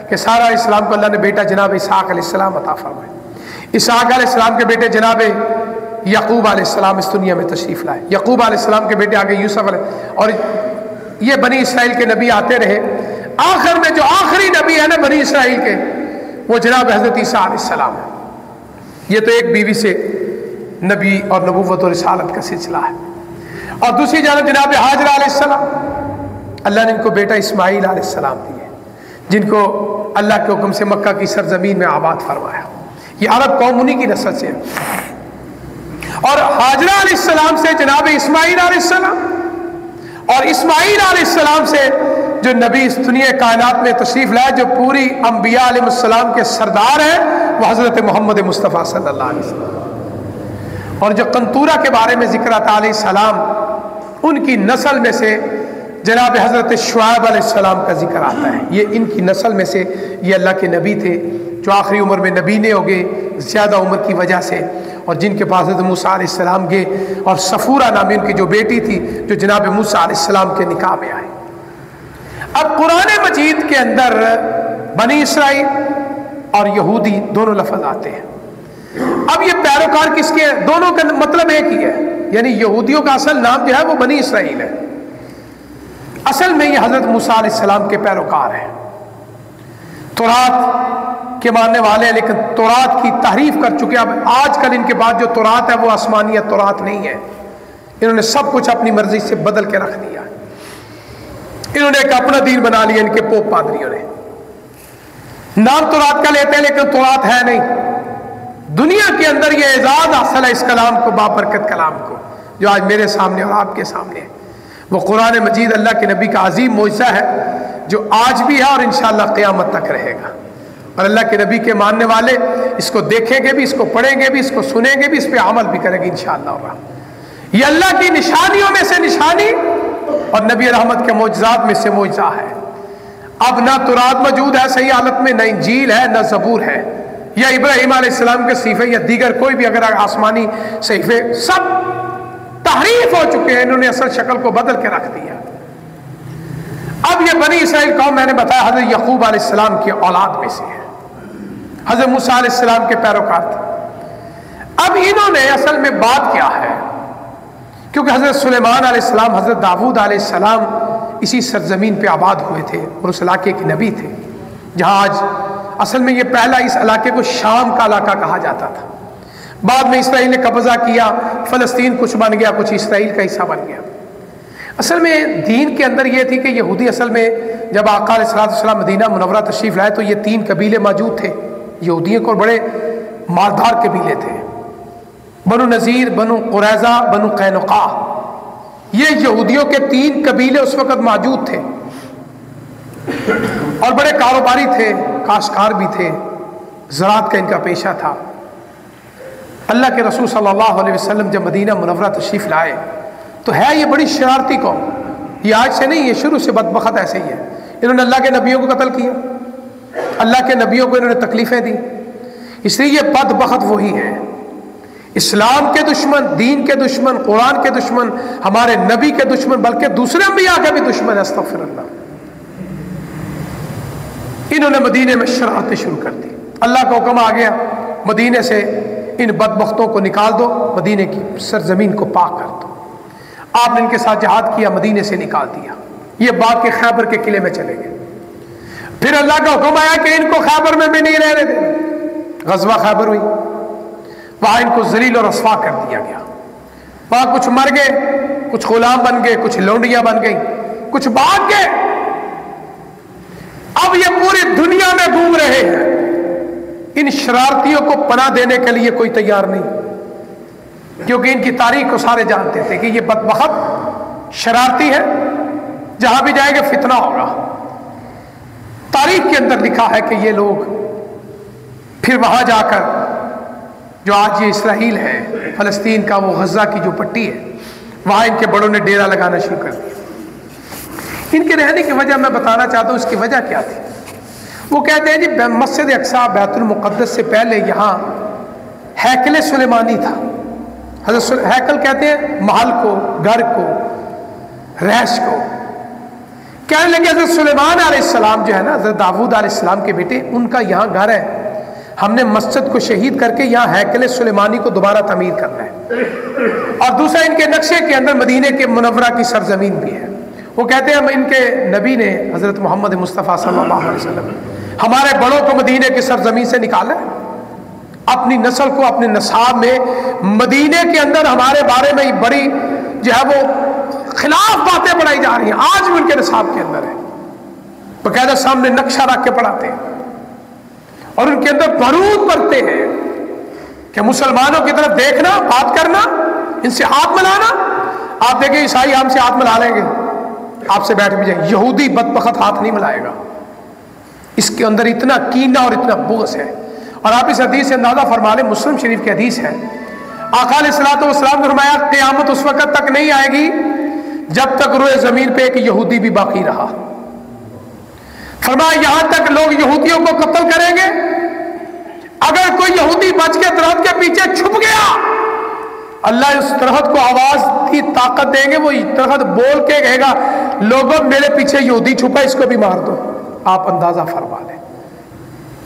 کہ سارہ علیہ السلام کو اللہ نے بیٹا جناب اسحاق علیہ السلام عطا فرمائے، اسحاق علیہ السلام کے بیٹے جناب یعقوب علیہ السلام اس دنیا میں تشریف لائے، یعقوب علیہ السلام کے بیٹے آگے یوسف علیہ، اور یہ بنی اسرائیل کے نبی آتے رہے۔ آخر میں جو آخری نبی ہے نا بنی اسرائیل کے، وہ جناب حضرت عیسیٰ علیہ السلام ہے۔ یہ تو ایک بیوی سے نبی اور نبوت اور رسالت کا سلسلہ ہے۔ اور دوسری جانب جناب ہاجرہ علیہ السلام، اللہ نے ان کو بیٹا اسماعیل علیہ السلام دیے، جن کو اللہ کے حکم سے مکہ کی سرزمین میں آباد فرمایا۔ یہ عرب قوم انہی کی نسل سے ہے۔ اور ہاجرہ علیہ السلام سے جناب اسماعیل علیہ السلام، اور اسماعیل علیہ السلام سے جو نبی اس دنیا کائنات میں تشریف لائے، جو پوری انبیاء علیہ السلام کے سردار ہیں، وہ حضرت محمد مصطفیٰ صلی اللہ علیہ وسلم۔ اور جو قنطورہ کے بارے میں ذکر آتا علیہ السلام، ان کی نسل میں سے جناب حضرت شعیب علیہ السلام کا ذکر آتا ہے۔ یہ ان کی نسل میں سے یہ اللہ کے نبی تھے جو آخری عمر میں نبی نے ہو گئے زیادہ عمر کی وجہ سے، اور جن کے پاس حضرت موسیٰ علیہ السلام گئے، اور صفورہ نامی ان کی جو بیٹی تھی جو جناب موسیٰ علیہ السلام کے نکاح میں آئے۔ اب قرآن مجید کے اندر بنی اسرائیل اور یہودی دونوں لفظ آتے ہیں۔ اب یہ پیروکار کس کے ہیں؟ دونوں کا مطلب ایک ہی ہے، یعنی یہودیوں کا اصل نام جو ہے وہ بنی اسرائیل ہے، اصل میں یہ حضرت موسیٰ علیہ السلام کے پیروکار ہیں، تورات کے ماننے والے ہیں، لیکن تورات کی تحریف کر چکے۔ اب آج کل ان کے بعد جو تورات ہے وہ آسمانیت تورات نہیں ہے، انہوں نے سب کچھ اپنی مرضی سے بدل کے رکھ دیا، انہوں نے ایک اپنا دین بنا لیا، ان کے پوپ پادریوں نے۔ نام تورات کا لیتے ہیں لیکن تورات ہے نہیں۔ دنیا کے اندر یہ اعزاز حاصل ہے اس کلام کو، بابرکت کلام کو، جو آج میرے سامنے اور آپ کے سامنے ہے۔ وہ قرآن مجید اللہ کے نبی کا عظیم معجزہ ہے جو آج بھی ہے اور انشاءاللہ قیامت تک رہے گا، اور اللہ کے نبی کے ماننے والے اس کو دیکھیں گے بھی، اس کو پڑھیں گے بھی، اس کو سنیں گے بھی، اس پہ عمل بھی کریں گے انشاءاللہ۔ یہ اللہ کی نشانیوں میں سے نشانی اور نبی رحمت کے معجزات میں سے معجزہ ہے۔ اب نہ تورات موجود ہے صحیح حالت میں، نہ انجیل ہے، نہ زبور ہے، یا ابراہیم علیہ السلام کے صحیفے یا دیگر کوئی بھی اگر آسمانی صحیفے، سب تحریف ہو چکے ہیں، انہوں نے اصل شکل کو بدل کے رکھ دیا۔ اب یہ بنی اسرائیل قوم میں نے بتایا حضرت یعقوب علیہ السلام کی اولاد میں سے ہے، حضرت موسیٰ علیہ السلام کے پیروکار تھے۔ اب انہوں نے اصل میں بات کیا ہے، کیونکہ حضرت سلیمان علیہ السلام، حضرت داؤد علیہ السلام اسی سرزمین پہ آباد ہوئے تھے اور اس علاقے کے نبی تھے، جہاں آج اصل میں یہ پہلا اس علاقے کو شام کا علاقہ کہا جاتا تھا۔ بعد میں اسرائیل نے قبضہ کیا، فلسطین کچھ بن گیا، کچھ اسرائیل کا حصہ بن گیا۔ اصل میں دین کے اندر یہ تھی کہ یہودی اصل میں جب آقا علیہ السلام مدینہ منورہ تشریف لائے تو یہ 3 قبیلے موجود تھے یہودیوں کو، بڑے مالدار قبیلے تھے، بنو نذیر، بنو قریظہ، بنو قینقاع۔ یہ یہودیوں کے 3 قبیلے اس وقت موجود تھے اور بڑے کاروباری تھے، کاشتکار بھی تھے، زراعت کا ان کا پیشہ تھا۔ اللہ کے رسول صلی اللہ علیہ وسلم جب مدینہ منورہ تشریف لائے تو ہے یہ بڑی شرارتی قوم، یہ آج سے نہیں، یہ شروع سے بدبخت ایسے ہی ہے۔ انہوں نے اللہ کے نبیوں کو قتل کیا، اللہ کے نبیوں کو انہوں نے تکلیفیں دی، اس لیے یہ بدبخت وہی ہے، اسلام کے دشمن، دین کے دشمن، قرآن کے دشمن، ہمارے نبی کے دشمن، بلکہ دوسرے انبیاء کے بھی دشمن، استغفر اللہ۔ انہوں نے مدینے میں شرارتیں شروع کر دی، اللہ کا حکم آ گیا مدینے سے ان بدبختوں کو نکال دو، مدینے کی سرزمین کو پاک کر دو۔ آپ نے ان کے ساتھ جہاد کیا، مدینے سے نکال دیا، یہ باغ کے خیبر کے قلعے میں چلے گئے۔ پھر اللہ کا حکم آیا کہ ان کو خیبر میں بھی نہیں رہنے دینا، غزوہ خیبر ہوئی، وہاں ان کو ذلیل اور رسوا کر دیا گیا، وہاں کچھ مر گئے، کچھ غلام بن گئے، کچھ لونڈیاں بن گئیں، کچھ بھاگ گئے۔ اب یہ پوری دنیا میں گھوم رہے ہیں، ان شرارتیوں کو پناہ دینے کے لیے کوئی تیار نہیں، کیونکہ ان کی تاریخ کو سارے جانتے تھے کہ یہ بدبخت شرارتی ہے، جہاں بھی جائے گا فتنہ ہوگا۔ تاریخ کے اندر لکھا ہے کہ یہ لوگ پھر وہاں جا کر جو آج یہ اسرائیل ہے، فلسطین کا وہ غزہ کی جو پٹی ہے، وہاں ان کے بڑوں نے ڈیرا لگانا شروع کر دیا۔ ان کے رہنے کی وجہ میں بتانا چاہتا ہوں، اس کی وجہ کیا تھی۔ وہ کہتے ہیں جی مسجد اقصی بیت المقدس سے پہلے یہاں ہیکل سلیمانی تھا۔ حضرت ہیکل کہتے ہیں محل کو، گھر کو، رہائش کو۔ کہنے لگے حضرت سلیمان علیہ السلام جو ہے نا، حضرت داؤد علیہ السلام کے بیٹے، ان کا یہاں گھر ہے، ہم نے مسجد کو شہید کر کے یہاں ہیکل سلیمانی کو دوبارہ تعمیر کرنا ہے۔ اور دوسرا ان کے نقشے کے اندر مدینے کے منورہ کی سرزمین بھی ہے۔ وہ کہتے ہیں ہم ان کے نبی نے حضرت محمد مصطفیٰ صلی اللہ علیہ وسلم ہمارے بڑوں کو مدینے کی سرزمین سے نکالا ہے، اپنی نسل کو اپنے نصاب میں مدینے کے اندر ہمارے بارے میں بڑی جو ہے وہ خلاف باتیں پڑھائی جا رہی ہیں، آج بھی ان کے نصاب کے اندر ہے، باقاعدہ سامنے نقشہ رکھ کے پڑھاتے ہیں اور ان کے اندر بارود بھرتے ہیں کہ مسلمانوں کی طرف دیکھنا، بات کرنا، ان سے ہاتھ ملانا۔ آپ دیکھیں عیسائی ہم سے ہاتھ ملا لیں گے، آپ سے بیٹھ بھی جائیں، یہودی بدبخت ہاتھ نہیں ملائے گا، اس کے اندر اتنا کینہ اور اتنا بغض ہے۔ اور آپ اس حدیث سے اندازہ فرما لیں، مسلم شریف کی حدیث ہے، آقا علیہ الصلوۃ والسلام نے فرمایا قیامت اس وقت تک نہیں آئے گی جب تک روئے زمین پہ ایک یہودی بھی باقی رہا۔ فرمایا یہاں تک لوگ یہودیوں کو قتل کریں گے، اگر کوئی یہودی بچ کے درخت کے پیچھے چھپ گیا، اللہ اس درخت کو آواز کی طاقت دیں گے، وہ درخت بول کے کہے گا لوگوں میرے پیچھے یہودی چھپا، اس کو بھی مار دو۔ آپ اندازہ فرما لیں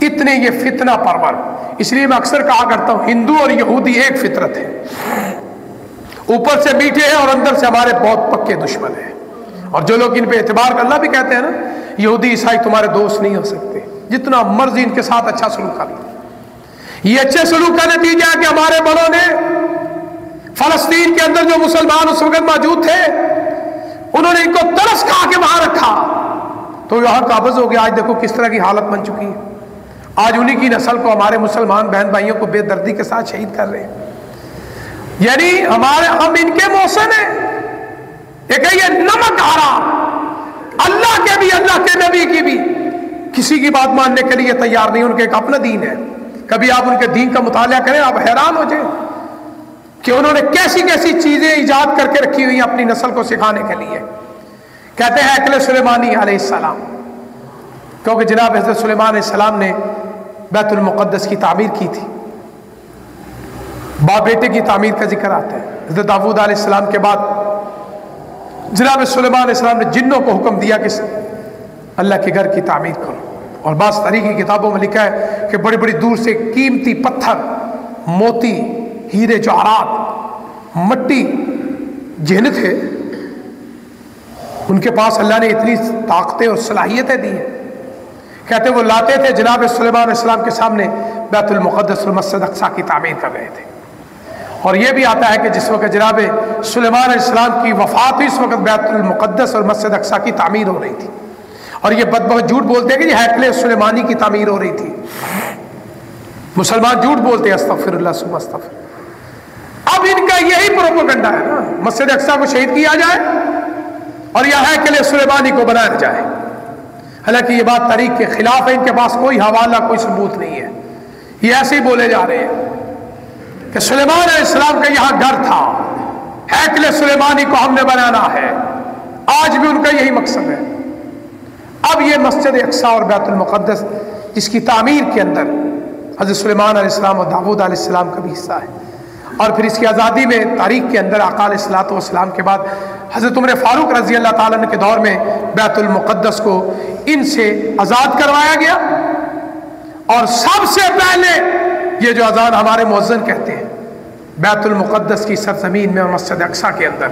اتنے یہ فتنہ پرور۔ اس لیے میں اکثر کہا کرتا ہوں ہندو اور یہودی ایک فطرت ہے، اوپر سے میٹھے ہیں اور اندر سے ہمارے بہت پکے دشمن ہیں۔ اور جو لوگ ان پہ اعتبار کر، اللہ بھی کہتے ہیں نا یہودی عیسائی تمہارے دوست نہیں ہو سکتے، جتنا مرضی ان کے ساتھ اچھا سلوک کر لو۔ یہ اچھے سلوک کا نتیجہ ہے کہ ہمارے بڑوں نے فلسطین کے اندر جو مسلمان اس وقت موجود تھے، انہوں نے ان کو ترس کھا کے وہاں رکھا تو یہاں قابض ہو گیا۔ آج دیکھو کس طرح کی حالت بن چکی ہے، آج انہی کی نسل کو ہمارے مسلمان بہن بھائیوں کو بے دردی کے ساتھ شہید کر رہے ہیں۔ یعنی ہم ان کے محسن ہیں، ایک یہ نمک ہارا، اللہ کے بھی اللہ کے نبی کی بھی کسی کی بات ماننے کے لیے تیار نہیں، ان کے ایک اپنا دین ہے۔ کبھی آپ ان کے دین کا مطالعہ کریں، آپ حیران ہو جائیں کہ انہوں نے کیسی کیسی چیزیں ایجاد کر کے رکھی ہوئی ہیں اپنی نسل کو سکھانے کے لیے۔ کہتے ہیں ہیکل سلیمانی علیہ السلام، کیونکہ جناب حضرت سلیمان علیہ السلام نے بیت المقدس کی تعمیر کی تھی، باپ بیٹے کی تعمیر کا ذکر آتا ہے۔ حضرت داؤد علیہ السلام کے بعد جناب سلیمان علیہ السلام نے جنوں کو حکم دیا کہ اللہ کے گھر کی تعمیر کرو، اور بعض تاریخی کتابوں میں لکھا ہے کہ بڑی بڑی دور سے قیمتی پتھر، موتی، ہیرے جواہرات، مٹی جن تھے ان کے پاس، اللہ نے اتنی طاقتیں اور صلاحیتیں دی ہیں، کہتے وہ لاتے تھے جناب سلیمان علیہ السلام کے سامنے، بیت المقدس اور مسجد اقصی کی تعمیر کر رہے تھے۔ اور یہ بھی آتا ہے کہ جس وقت جناب سلیمان علیہ السلام کی وفات ہوئی، اس وقت بیت المقدس اور مسجد اقصی کی تعمیر ہو رہی تھی، اور یہ بدبخت جھوٹ بولتے ہیں کہ یہ ہیکل سلیمانی کی تعمیر ہو رہی تھی۔ مسلمان جھوٹ بولتے ہیں، استغفر اللہ ثم استغفر۔ اب ان کا یہی پروپیگنڈا ہے نا، مسجد اقصی کو شہید کیا جائے اور یہ ہیکل سلیمانی کو بنایا جائے، حالانکہ یہ بات تاریخ کے خلاف ہے، ان کے پاس کوئی حوالہ کوئی ثبوت نہیں ہے، یہ ایسے ہی بولے جا رہے ہیں کہ سلیمان علیہ السلام کا یہاں گھر تھا، ہیکل سلیمانی کو ہم نے بنانا ہے، آج بھی ان کا یہی مقصد ہے۔ اب یہ مسجد اقصی اور بیت المقدس جس کی تعمیر کے اندر حضرت سلیمان علیہ السلام اور داؤد علیہ السلام کا بھی حصہ ہے، اور پھر اس کی آزادی میں تاریخ کے اندر آقا علیہ الصلوۃ والسلام کے بعد حضرت عمر فاروق رضی اللہ تعالیٰ عنہ کے دور میں بیت المقدس کو ان سے آزاد کروایا گیا، اور سب سے پہلے یہ جو اذان ہمارے مؤذن کہتے ہیں، بیت المقدس کی سرزمین میں اور مسجد اقصی کے اندر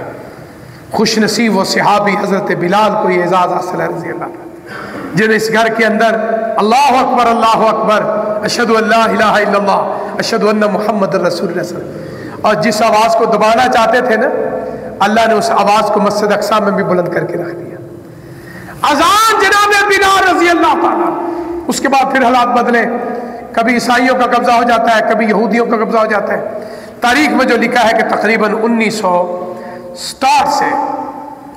خوش نصیب و صحابی حضرت بلال کو یہ اعزاز حاصل ہے رضی اللہ تعالیٰ، جن اس گھر کے اندر اللہ اکبر اشہد ان لا الہ الا اللہ اشہد ان محمد رسول اللہ، اور جس آواز کو دبانا چاہتے تھے نا، اللہ نے اس آواز کو مسجد اقصی میں بھی بلند کر کے رکھ دیا۔ اذان جناب بلال رضی اللہ تعالیٰ، اس کے بعد پھر حالات بدلے، کبھی عیسائیوں کا قبضہ ہو جاتا ہے، کبھی یہودیوں کا قبضہ ہو جاتا ہے۔ تاریخ میں جو لکھا ہے کہ تقریباً 1960 سے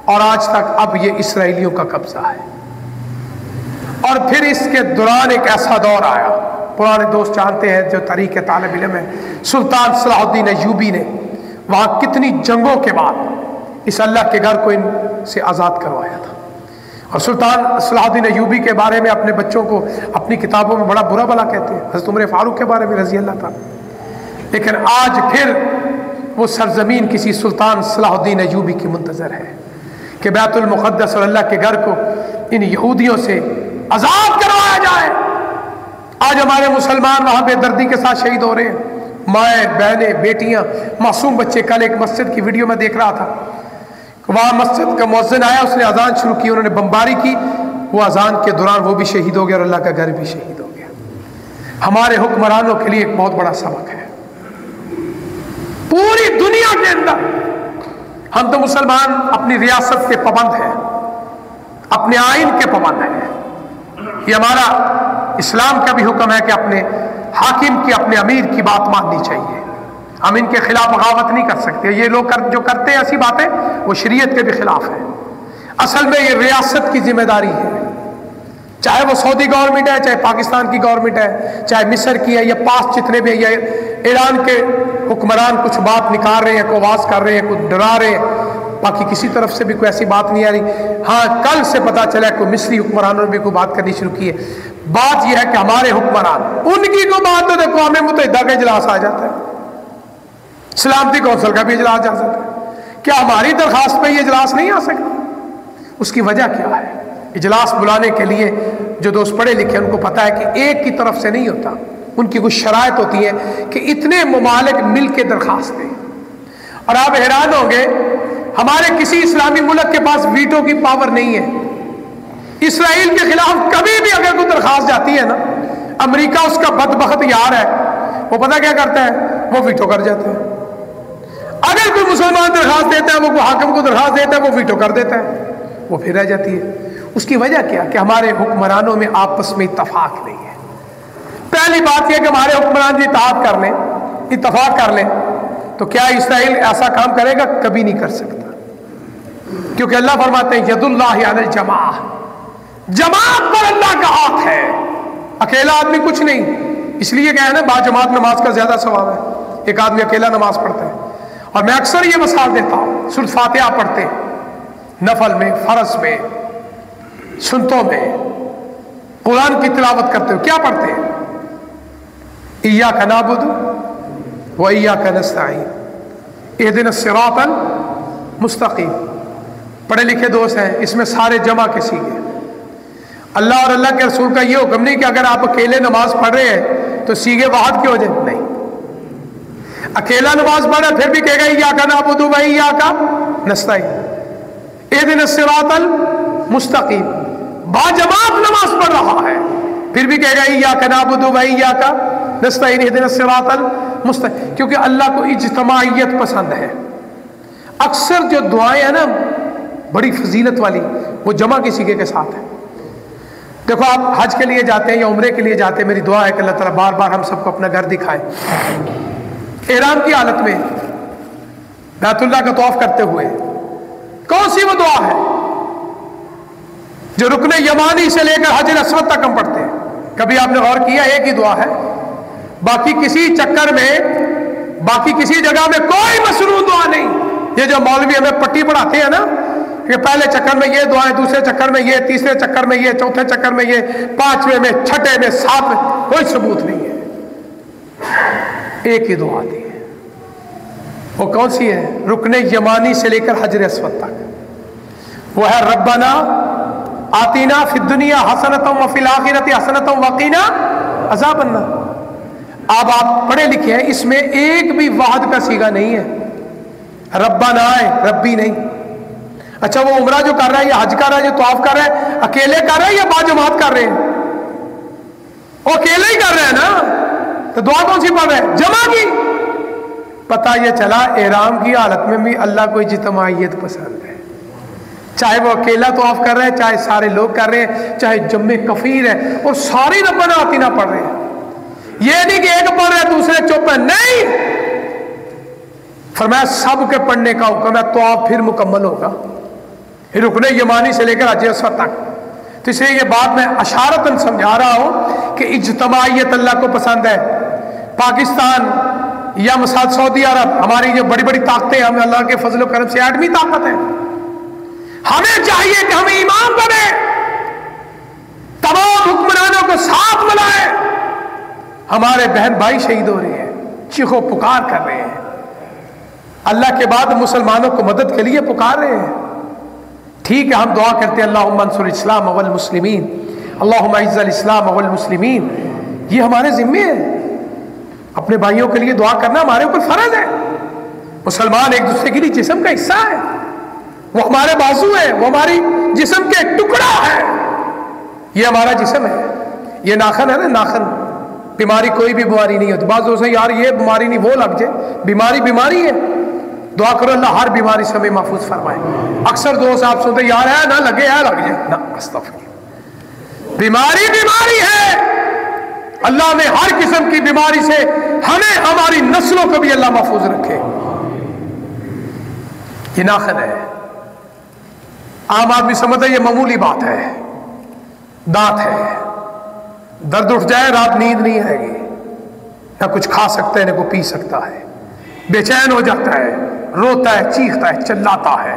اور آج تک اب یہ اسرائیلیوں کا قبضہ ہے، اور پھر اس کے دوران ایک ایسا دور آیا، پرانے دوست جانتے ہیں جو تاریخ کے طالب علم ہیں، سلطان صلاح الدین ایوبی نے وہاں کتنی جنگوں کے بعد اس اللہ کے گھر کو ان سے آزاد کروایا تھا، اور سلطان صلاح الدین ایوبی کے بارے میں اپنے بچوں کو اپنی کتابوں میں بڑا برا بلا کہتے ہیں، حضرت عمر فاروق کے بارے میں رضی اللہ تعالیٰ، لیکن آج پھر وہ سرزمین کسی سلطان صلاح الدین ایوبی کی منتظر ہے کہ بیت المقدس اور اللہ کے گھر کو ان یہودیوں سے آزاد کروایا جائے۔ آج ہمارے مسلمان وہاں بے دردی کے ساتھ شہید ہو رہے ہیں، مائیں، بہنیں، بیٹیاں، معصوم بچے۔ کل ایک مسجد کی ویڈیو میں دیکھ رہا تھا، وہاں مسجد کا مؤذن آیا، اس نے اذان شروع کی، انہوں نے بمباری کی، وہ اذان کے دوران وہ بھی شہید ہو گیا اور اللہ کا گھر بھی شہید ہو گیا۔ ہمارے حکمرانوں کے لیے ایک بہت بڑا سبق ہے۔ پوری دنیا کے اندر ہم تو مسلمان اپنی ریاست کے پابند ہیں، اپنے آئین کے پابند ہیں۔ یہ ہمارا اسلام کا بھی حکم ہے کہ اپنے حاکم کی، اپنے امیر کی بات ماننی چاہیے، ہم ان کے خلاف بغاوت نہیں کر سکتے۔ یہ لوگ جو کرتے ہیں ایسی باتیں وہ شریعت کے بھی خلاف ہے۔ اصل میں یہ ریاست کی ذمہ داری ہے، چاہے وہ سعودی گورنمنٹ ہے، چاہے پاکستان کی گورنمنٹ ہے، چاہے مصر کی ہے، یا پاس جتنے بھی یا ایران کے حکمران کچھ بات نکال رہے ہیں، کوئی آواز کر رہے ہیں، کچھ ڈرا رہے ہیں، باقی کسی طرف سے بھی کوئی ایسی بات نہیں آ رہی۔ ہاں کل سے پتہ چلا کوئی مصری حکمرانوں نے بھی کوئی بات کرنی شروع کی ہے۔ بات یہ ہے کہ ہمارے حکمران، ان کی کوئی بات تو اقوام متحدہ کا اجلاس آ جاتا ہے، سلامتی کونسل کا بھی اجلاس جا سکتا ہے، کیا ہماری درخواست پہ یہ اجلاس نہیں آ سکتا؟ اس کی وجہ کیا ہے؟ اجلاس بلانے کے لیے جو دوست پڑھے لکھے ان کو پتہ ہے کہ ایک کی طرف سے نہیں ہوتا، ان کی کچھ شرائط ہوتی ہے کہ اتنے ممالک مل کے درخواست دیں۔ اور آپ حیران ہوں گے ہمارے کسی اسلامی ملک کے پاس ویٹو کی پاور نہیں ہے۔ اسرائیل کے خلاف کبھی بھی اگر کوئی درخواست جاتی ہے نا، امریکہ اس کا بدبخت یار ہے، وہ پتہ کیا کرتا ہے؟ وہ ویٹو کر جاتا ہے۔ اگر کوئی مسلمان درخواست دیتا ہے، وہ کوئی حاکم کو درخواست دیتا ہے، وہ ویٹو کر دیتا ہے، وہ پھر رہ جاتی ہے۔ اس کی وجہ کیا؟ کہ ہمارے حکمرانوں میں آپس میں اتفاق نہیں ہے۔ پہلی بات یہ کہ ہمارے حکمران جو اتحاد کر لیں، اتفاق کر لیں، تو کیا اسرائیل ایسا کام کرے گا؟ کبھی نہیں کر سکتا، کیونکہ اللہ فرماتے ہیں ید اللہ علی الجماع، جماعت پر اللہ کا ہاتھ ہے، اکیلا آدمی کچھ نہیں۔ اس لیے کہ ہے نا با جماعت نماز کا زیادہ ثواب ہے، ایک آدمی اکیلا نماز پڑھتا ہے۔ اور میں اکثر یہ مثال دیتا ہوں، سورۃ فاتحہ پڑھتے نفل میں، فرض میں، سنتوں میں، قرآن کی تلاوت کرتے ہو، کیا پڑھتے ہیں؟ ایاک نعبد و ایاک نستعین اہدنا الصراط المستقیم۔ پڑھے لکھے دوست ہیں، اس میں سارے جمع کے سیغے۔ اللہ اور اللہ کے رسول کا یہ حکم نہیں کہ اگر آپ اکیلے نماز پڑھ رہے ہیں تو سیغے واحد کی ہو جائے، نہیں۔ اکیلا نماز پڑھا پھر بھی کہے گا ایاک نعبد و ایاک نستعین اہدنا الصراط المستقیم۔ با جماعت نماز پڑھ رہا ہے پھر بھی کہے گا ایاک نعبد و ایاک نستعین اہدنا الصراط المستقیم، کیونکہ اللہ کو اجتماعیت پسند ہے۔ اکثر جو دعائیں ہیں نا بڑی فضیلت والی، وہ جمع کے سیغے کے ساتھ ہے۔ دیکھو آپ حج کے لیے جاتے ہیں یا عمرے کے لیے جاتے ہیں، میری دعا ہے کہ اللہ تعالیٰ بار بار ہم سب کو اپنا گھر دکھائے۔ احرام کی حالت میں بیت اللہ کا طواف کرتے ہوئے کون سی وہ دعا ہے جو رکن یمانی سے لے کر حجر اسود تک ہم پڑھتے ہیں؟ کبھی آپ نے غور کیا؟ ایک ہی دعا ہے، باقی کسی چکر میں، باقی کسی جگہ میں کوئی مشروع دعا نہیں۔ یہ جو مولوی ہمیں پٹی پڑھاتے ہیں نا کہ پہلے چکر میں یہ دعائیں، دوسرے چکر میں یہ، تیسرے چکر میں یہ، چوتھے چکر میں یہ، پانچویں میں، چھٹے میں، ساتویں، کوئی ثبوت نہیں ہے۔ ایک ہی دعا دی ہے، وہ کون سی ہے؟ رکن یمانی سے لے کر حجر اسود تک، وہ ہے ربنا آتینا فی الدنیا حسنۃ وفی الآخرۃ حسنۃ وقینا عذاب النار۔ اب آپ پڑھے لکھے ہیں، اس میں ایک بھی واحد کا صیغہ نہیں ہے، ربنا ہے، ربی نہیں۔ اچھا وہ عمرہ جو کر رہا ہے یا حج کر رہا ہے، جو طواف کر رہا ہے، اکیلے کر رہا ہے یا با جماعت کر رہے ہیں؟ وہ اکیلے ہی کر رہے ہیں نا، تو دعا کون سی پڑھ رہے ہیں؟ جمع کی۔ پتہ یہ چلا احرام کی حالت میں بھی اللہ کو اجتماعیت پسند ہے، چاہے وہ اکیلا طواف کر رہے ہیں، چاہے سارے لوگ کر رہے ہیں، چاہے جمع کفیر ہے، اور ساری ربنا آتینا پڑھ رہے ہیں۔ یہ نہیں کہ ایک پڑھ رہے ہیں دوسرے چپ ہے، نہیں، فرمایا سب کے پڑھنے کا حکم ہے، طواف پھر مکمل ہوگا رکن یمانی سے لے کر حجر اسود تک۔ تو اس لیے یہ بات میں اشارتاً سمجھا رہا ہوں کہ اجتماعیت اللہ کو پسند ہے۔ پاکستان یا مثال سعودی عرب، ہماری جو بڑی بڑی طاقتیں، ہمیں اللہ کے فضل و کرم سے 8ویں طاقت ہے، ہمیں چاہیے کہ ہم ایمان بنے، تمام حکمرانوں کو ساتھ ملائیں۔ ہمارے بہن بھائی شہید ہو رہے ہیں، چیخو پکار کر رہے ہیں، اللہ کے بعد مسلمانوں کو مدد کے لیے پکار رہے ہیں۔ ٹھیک ہے، ہم دعا کرتے ہیں اللہم انصر الاسلام والمسلمین، اللہم اعز الاسلام والمسلمین، یہ ہمارے ذمے ہے، اپنے بھائیوں کے لیے دعا کرنا ہمارے اوپر فرض ہے۔ مسلمان ایک دوسرے کے لیے جسم کا حصہ ہے، وہ ہمارے بازو ہے، وہ ہماری جسم کے ایک ٹکڑا ہے، یہ ہمارا جسم ہے، یہ ناخن ہے نا، ناخن، بیماری کوئی بھی بیماری نہیں ہوتی. بعض دوست یار یہ بیماری نہیں، وہ لگ جائے. بیماری بیماری ہے. دعا کرو اللہ ہر بیماری سے ہمیں محفوظ فرمائے. اکثر دوست آپ سنتے یار ہے نہ لگے ہے لگ جائے، نہ استغفر، بیماری بیماری ہے. اللہ نے ہر قسم کی بیماری سے ہمیں ہماری نسلوں کو بھی اللہ محفوظ رکھے. یہ ناخن ہے. عام آدمی سمجھتا ہے یہ معمولی بات ہے. دانت ہے، درد اٹھ جائے رات نیند نہیں آئے گی، نہ کچھ کھا سکتا ہے نہ کوئی پی سکتا ہے، بے چین ہو جاتا ہے، روتا ہے، چیختا ہے، چلاتا ہے،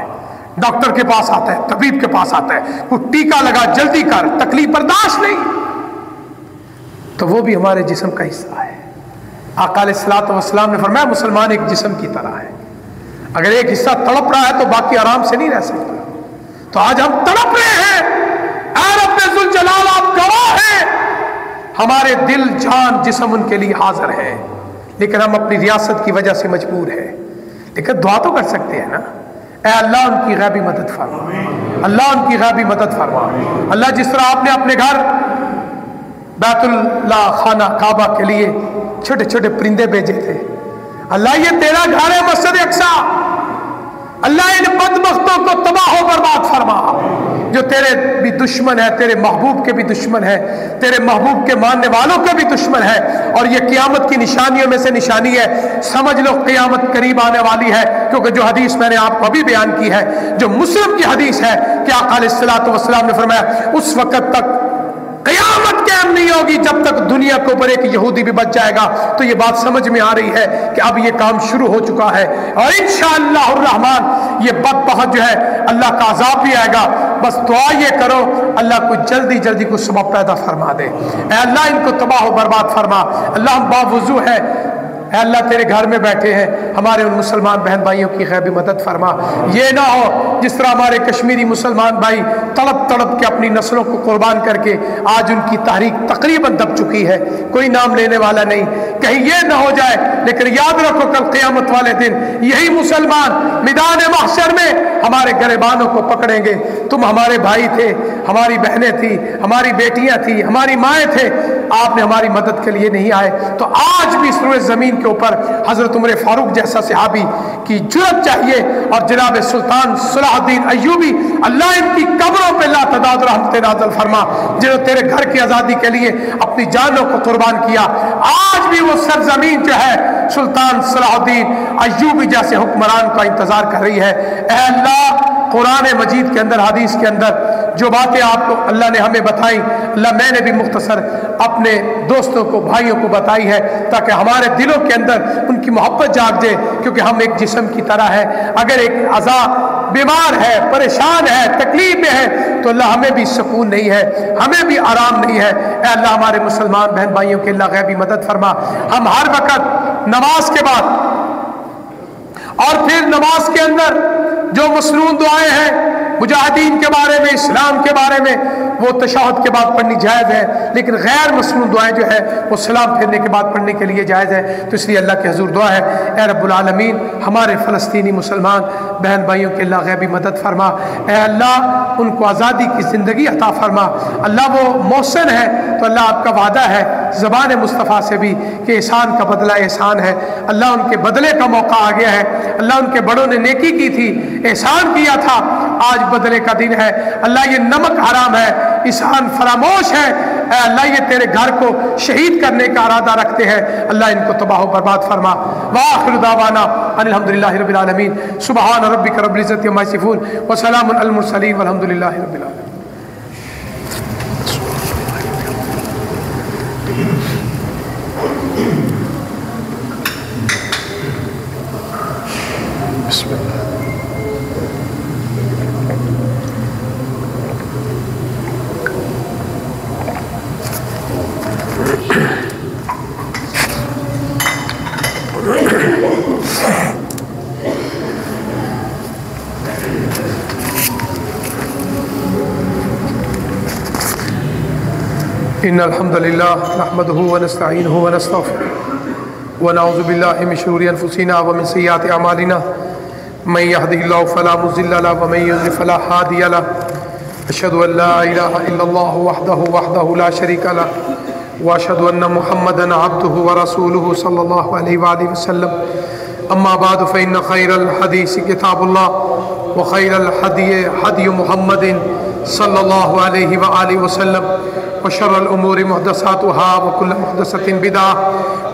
ڈاکٹر کے پاس آتا ہے، طبیب کے پاس آتا ہے، کوئی ٹیکا لگا جلدی کر، تکلیف برداشت نہیں. تو وہ بھی ہمارے جسم کا حصہ ہے. آقا علیہ الصلوۃ والسلام نے فرمایا مسلمان ایک جسم کی طرح ہے، اگر ایک حصہ تڑپ رہا ہے تو باقی آرام سے نہیں رہ سکتا. تو آج ہم تڑپ رہے ہیں، اے رب ذوالجلال آپ گواہ ہیں، ہمارے دل جان جسم ان کے لیے حاضر ہے، لیکن ہم اپنی ریاست کی وجہ سے مجبور ہیں. لیکن دعا تو کر سکتے ہیں نا، اے اللہ ان کی غیبی مدد فرما، اللہ ان کی غیبی مدد فرما. اللہ جس طرح آپ نے اپنے گھر بیت اللہ خانہ کعبہ کے لیے چھوٹے چھوٹے پرندے بھیجے تھے، اللہ یہ تیرا گھر ہے مسجد اقصی، اللہ ان بدبختوں کو تباہ و برباد فرما جو تیرے بھی دشمن ہے، تیرے محبوب کے بھی دشمن ہے، تیرے محبوب کے ماننے والوں کے بھی دشمن ہے. اور یہ قیامت کی نشانیوں میں سے نشانی ہے. سمجھ لو قیامت قریب آنے والی ہے، کیونکہ جو حدیث میں نے آپ کو ابھی بیان کی ہے، جو مسلم کی حدیث ہے کہ آقا علیہ الصلوۃ والسلام نے فرمایا اس وقت تک قیامت قائم نہیں ہوگی جب تک دنیا کے اوپر ایک یہودی بھی بچ جائے گا. تو یہ بات سمجھ میں آ رہی ہے کہ اب یہ کام شروع ہو چکا ہے، اور انشاءاللہ الرحمن یہ بدبخت جو ہے اللہ کا عذاب بھی آئے گا. بس دعا یہ کرو اللہ کو جلدی جلدی کو سبب پیدا فرما دے. اے اللہ ان کو تباہ و برباد فرما. اللہ ہم باوضو ہے، اے اللہ تیرے گھر میں بیٹھے ہیں، ہمارے ان مسلمان بہن بھائیوں کی غیبی مدد فرما. یہ نہ ہو جس طرح ہمارے کشمیری مسلمان بھائی تڑپ تڑپ کے اپنی نسلوں کو قربان کر کے آج ان کی تحریک تقریباً دب چکی ہے، کوئی نام لینے والا نہیں. کہیں یہ نہ ہو جائے، لیکن یاد رکھو کل قیامت والے دن یہی مسلمان میدان محشر میں ہمارے گریبانوں کو پکڑیں گے. تم ہمارے بھائی تھے، ہماری بہنیں تھی، ہماری بیٹیاں تھی، ہماری مائیں تھے، آپ نے ہماری مدد کے لیے نہیں آئے. تو آج بھی سروے زمین کے اوپر حضرت عمر فاروق جیسا صحابی کی جرأت چاہیے، اور جناب سلطان صلاح الدین ایوبی اللہ ان کی قبروں پہ لا تعداد رحمت نازل فرما، جنہوں نے تیرے گھر کی آزادی کے لیے اپنی جانوں کو قربان کیا. آج بھی وہ سرزمین جو ہے سلطان صلاح الدین ایوبی جیسے حکمران کا انتظار کر رہی ہے. اے اللہ قرآن مجید کے اندر، حدیث کے اندر جو باتیں آپ کو اللہ نے ہمیں بتائیں، اللہ میں نے بھی مختصر اپنے دوستوں کو بھائیوں کو بتائی ہے تاکہ ہمارے دلوں کے اندر ان کی محبت جاگ جائے، کیونکہ ہم ایک جسم کی طرح ہے. اگر ایک اعضا بیمار ہے، پریشان ہے، تکلیف میں ہے، تو اللہ ہمیں بھی سکون نہیں ہے، ہمیں بھی آرام نہیں ہے. اے اللہ ہمارے مسلمان بہن بھائیوں کے اللہ غیبی مدد فرما. ہم ہر وقت نماز کے بعد اور پھر نماز کے اندر جو مسنون دعائیں ہیں مجاہدین کے بارے میں، اسلام کے بارے میں، وہ تشہد کے بعد پڑھنی جائز ہے، لیکن غیر مسنون دعائیں جو ہے وہ سلام پھیرنے کے بعد پڑھنے کے لیے جائز ہے. تو اس لیے اللہ کے حضور دعا ہے اے رب العالمین ہمارے فلسطینی مسلمان بہن بھائیوں کے اللہ غیبی مدد فرما. اے اللہ ان کو آزادی کی زندگی عطا فرما. اللہ وہ محسن ہے، تو اللہ آپ کا وعدہ ہے زبان مصطفیٰ سے بھی کہ احسان کا بدلہ احسان ہے. اللہ ان کے بدلے کا موقع آ گیا ہے. اللہ ان کے بڑوں نے نیکی کی تھی، احسان کیا تھا، آج بدلے کا دن ہے. اللہ یہ نمک حرام ہے، احسان فراموش ہے. اے اللہ یہ تیرے گھر کو شہید کرنے کا ارادہ رکھتے ہیں، اللہ ان کو تباہ و برباد فرما. وآخر دعوانا ان الحمدللہ رب العالمین. سبحان ربک رب العزت عما یصفون وسلام علی المرسلین والحمدللہ رب العالمین. بسم اللہ. ان الحمد للہ نحمدہ ونستعینہ ونستغفرہ ونعوذ باللہ من شرور انفسنا ومن سیئات اعمالنا من یہدہ اللہ فلا مضل له ومن یضلل فلا ہادی له أشهد أن لا إله إلا الله وحده لا شريك له وأشهد أن محمدا عبده ورسوله صلى الله عليه وآله وسلم. أما بعد فإن خير الحديث كتاب الله وخير الهدي هدي محمد صلى الله عليه وآله وسلم وشر الأمور محدثاتها وكل محدثة بدعة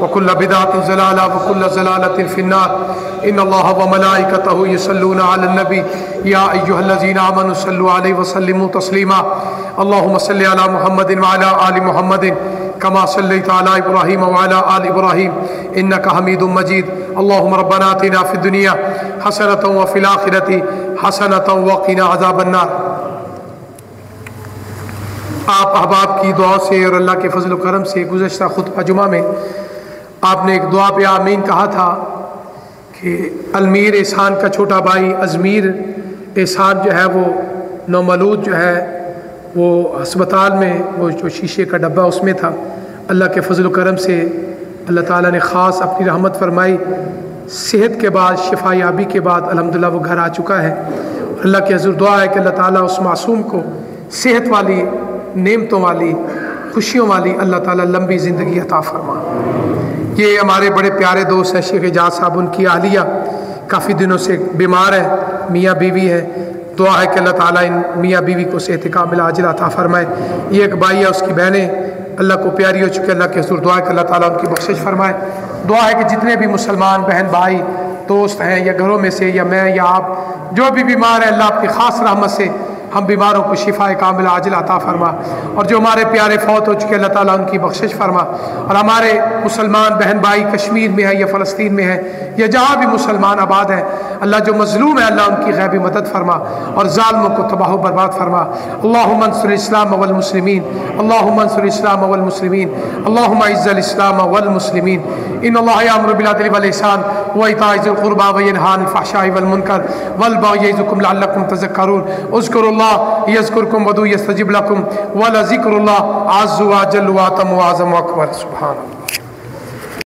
وكل بدعة ضلالة وكل ضلالة في النار. إن الله وملائكته يصلون على النبي يا أيها الذين آمنوا صلوا عليه وسلموا تسليما. اللهم صل على محمد وعلى آل محمد كما صليت على إبراهيم وعلى آل إبراهيم إنك حميد مجيد. اللهم ربنا آتنا في الدنيا حسنة وفي الآخرة حسنة وقنا عذاب النار. آپ احباب کی دعا سے اور اللہ کے فضل و کرم سے گزشتہ خطبہ جمعہ میں آپ نے ایک دعا پہ آمین کہا تھا کہ المیر احسان کا چھوٹا بھائی ازمیر احسان جو ہے وہ نومولود جو ہے وہ ہسپتال میں وہ جو شیشے کا ڈبہ اس میں تھا. اللہ کے فضل و کرم سے اللہ تعالیٰ نے خاص اپنی رحمت فرمائی. صحت کے بعد شفا یابی کے بعد الحمدللہ وہ گھر آ چکا ہے. اللہ کے حضور دعا ہے کہ اللہ تعالیٰ اس معصوم کو صحت والی نعمتوں والی خوشیوں والی اللہ تعالیٰ لمبی زندگی عطا فرما. یہ ہمارے بڑے پیارے دوست ہیں شیخ اعجاز صاحب، ان کی اہلیہ کافی دنوں سے بیمار ہے، میاں بیوی ہے. دعا ہے کہ اللہ تعالیٰ ان میاں بیوی کو صحت کامل عاجل عطا فرمائے. یہ ایک بھائی ہے، اس کی بہنیں اللہ کو پیاری ہو چکے. اللہ کے حضور دعا ہے کہ اللہ تعالیٰ ان کی بخشش فرمائے. دعا ہے کہ جتنے بھی مسلمان بہن بھائی دوست ہیں یا گھروں میں سے یا میں یا آپ جو بھی بیمار ہیں، اللہ اپنی خاص رحمت سے ہم بیماروں کو شفا کامل عاجل عطا فرما. اور جو ہمارے پیارے فوت ہو چکے اللہ تعالیٰ ان کی بخشش فرما. اور ہمارے مسلمان بہن بھائی کشمیر میں ہیں یا فلسطین میں ہیں یا جہاں بھی مسلمان آباد ہیں، اللہ جو مظلوم ہے اللہ ان کی غیبی مدد فرما اور ظالموں کو تباہ و برباد فرما. اللہم انصر الاسلام والمسلمین، اللہم انصر الاسلام والمسلمین، اللہم اعز الاسلام والمسلمین. ان اللہ یامر بالعدل والاحسان وایتاء ذی القربی وینہی عن الفحشاء والمنکر والبغی یعظکم لعلکم تذکرون. اذکروا اللہ یذکرکم ودعوہ یستجب لکم ولذکر اللہ اعز واجل واتم واعظم واکبر. سبحان اللہ.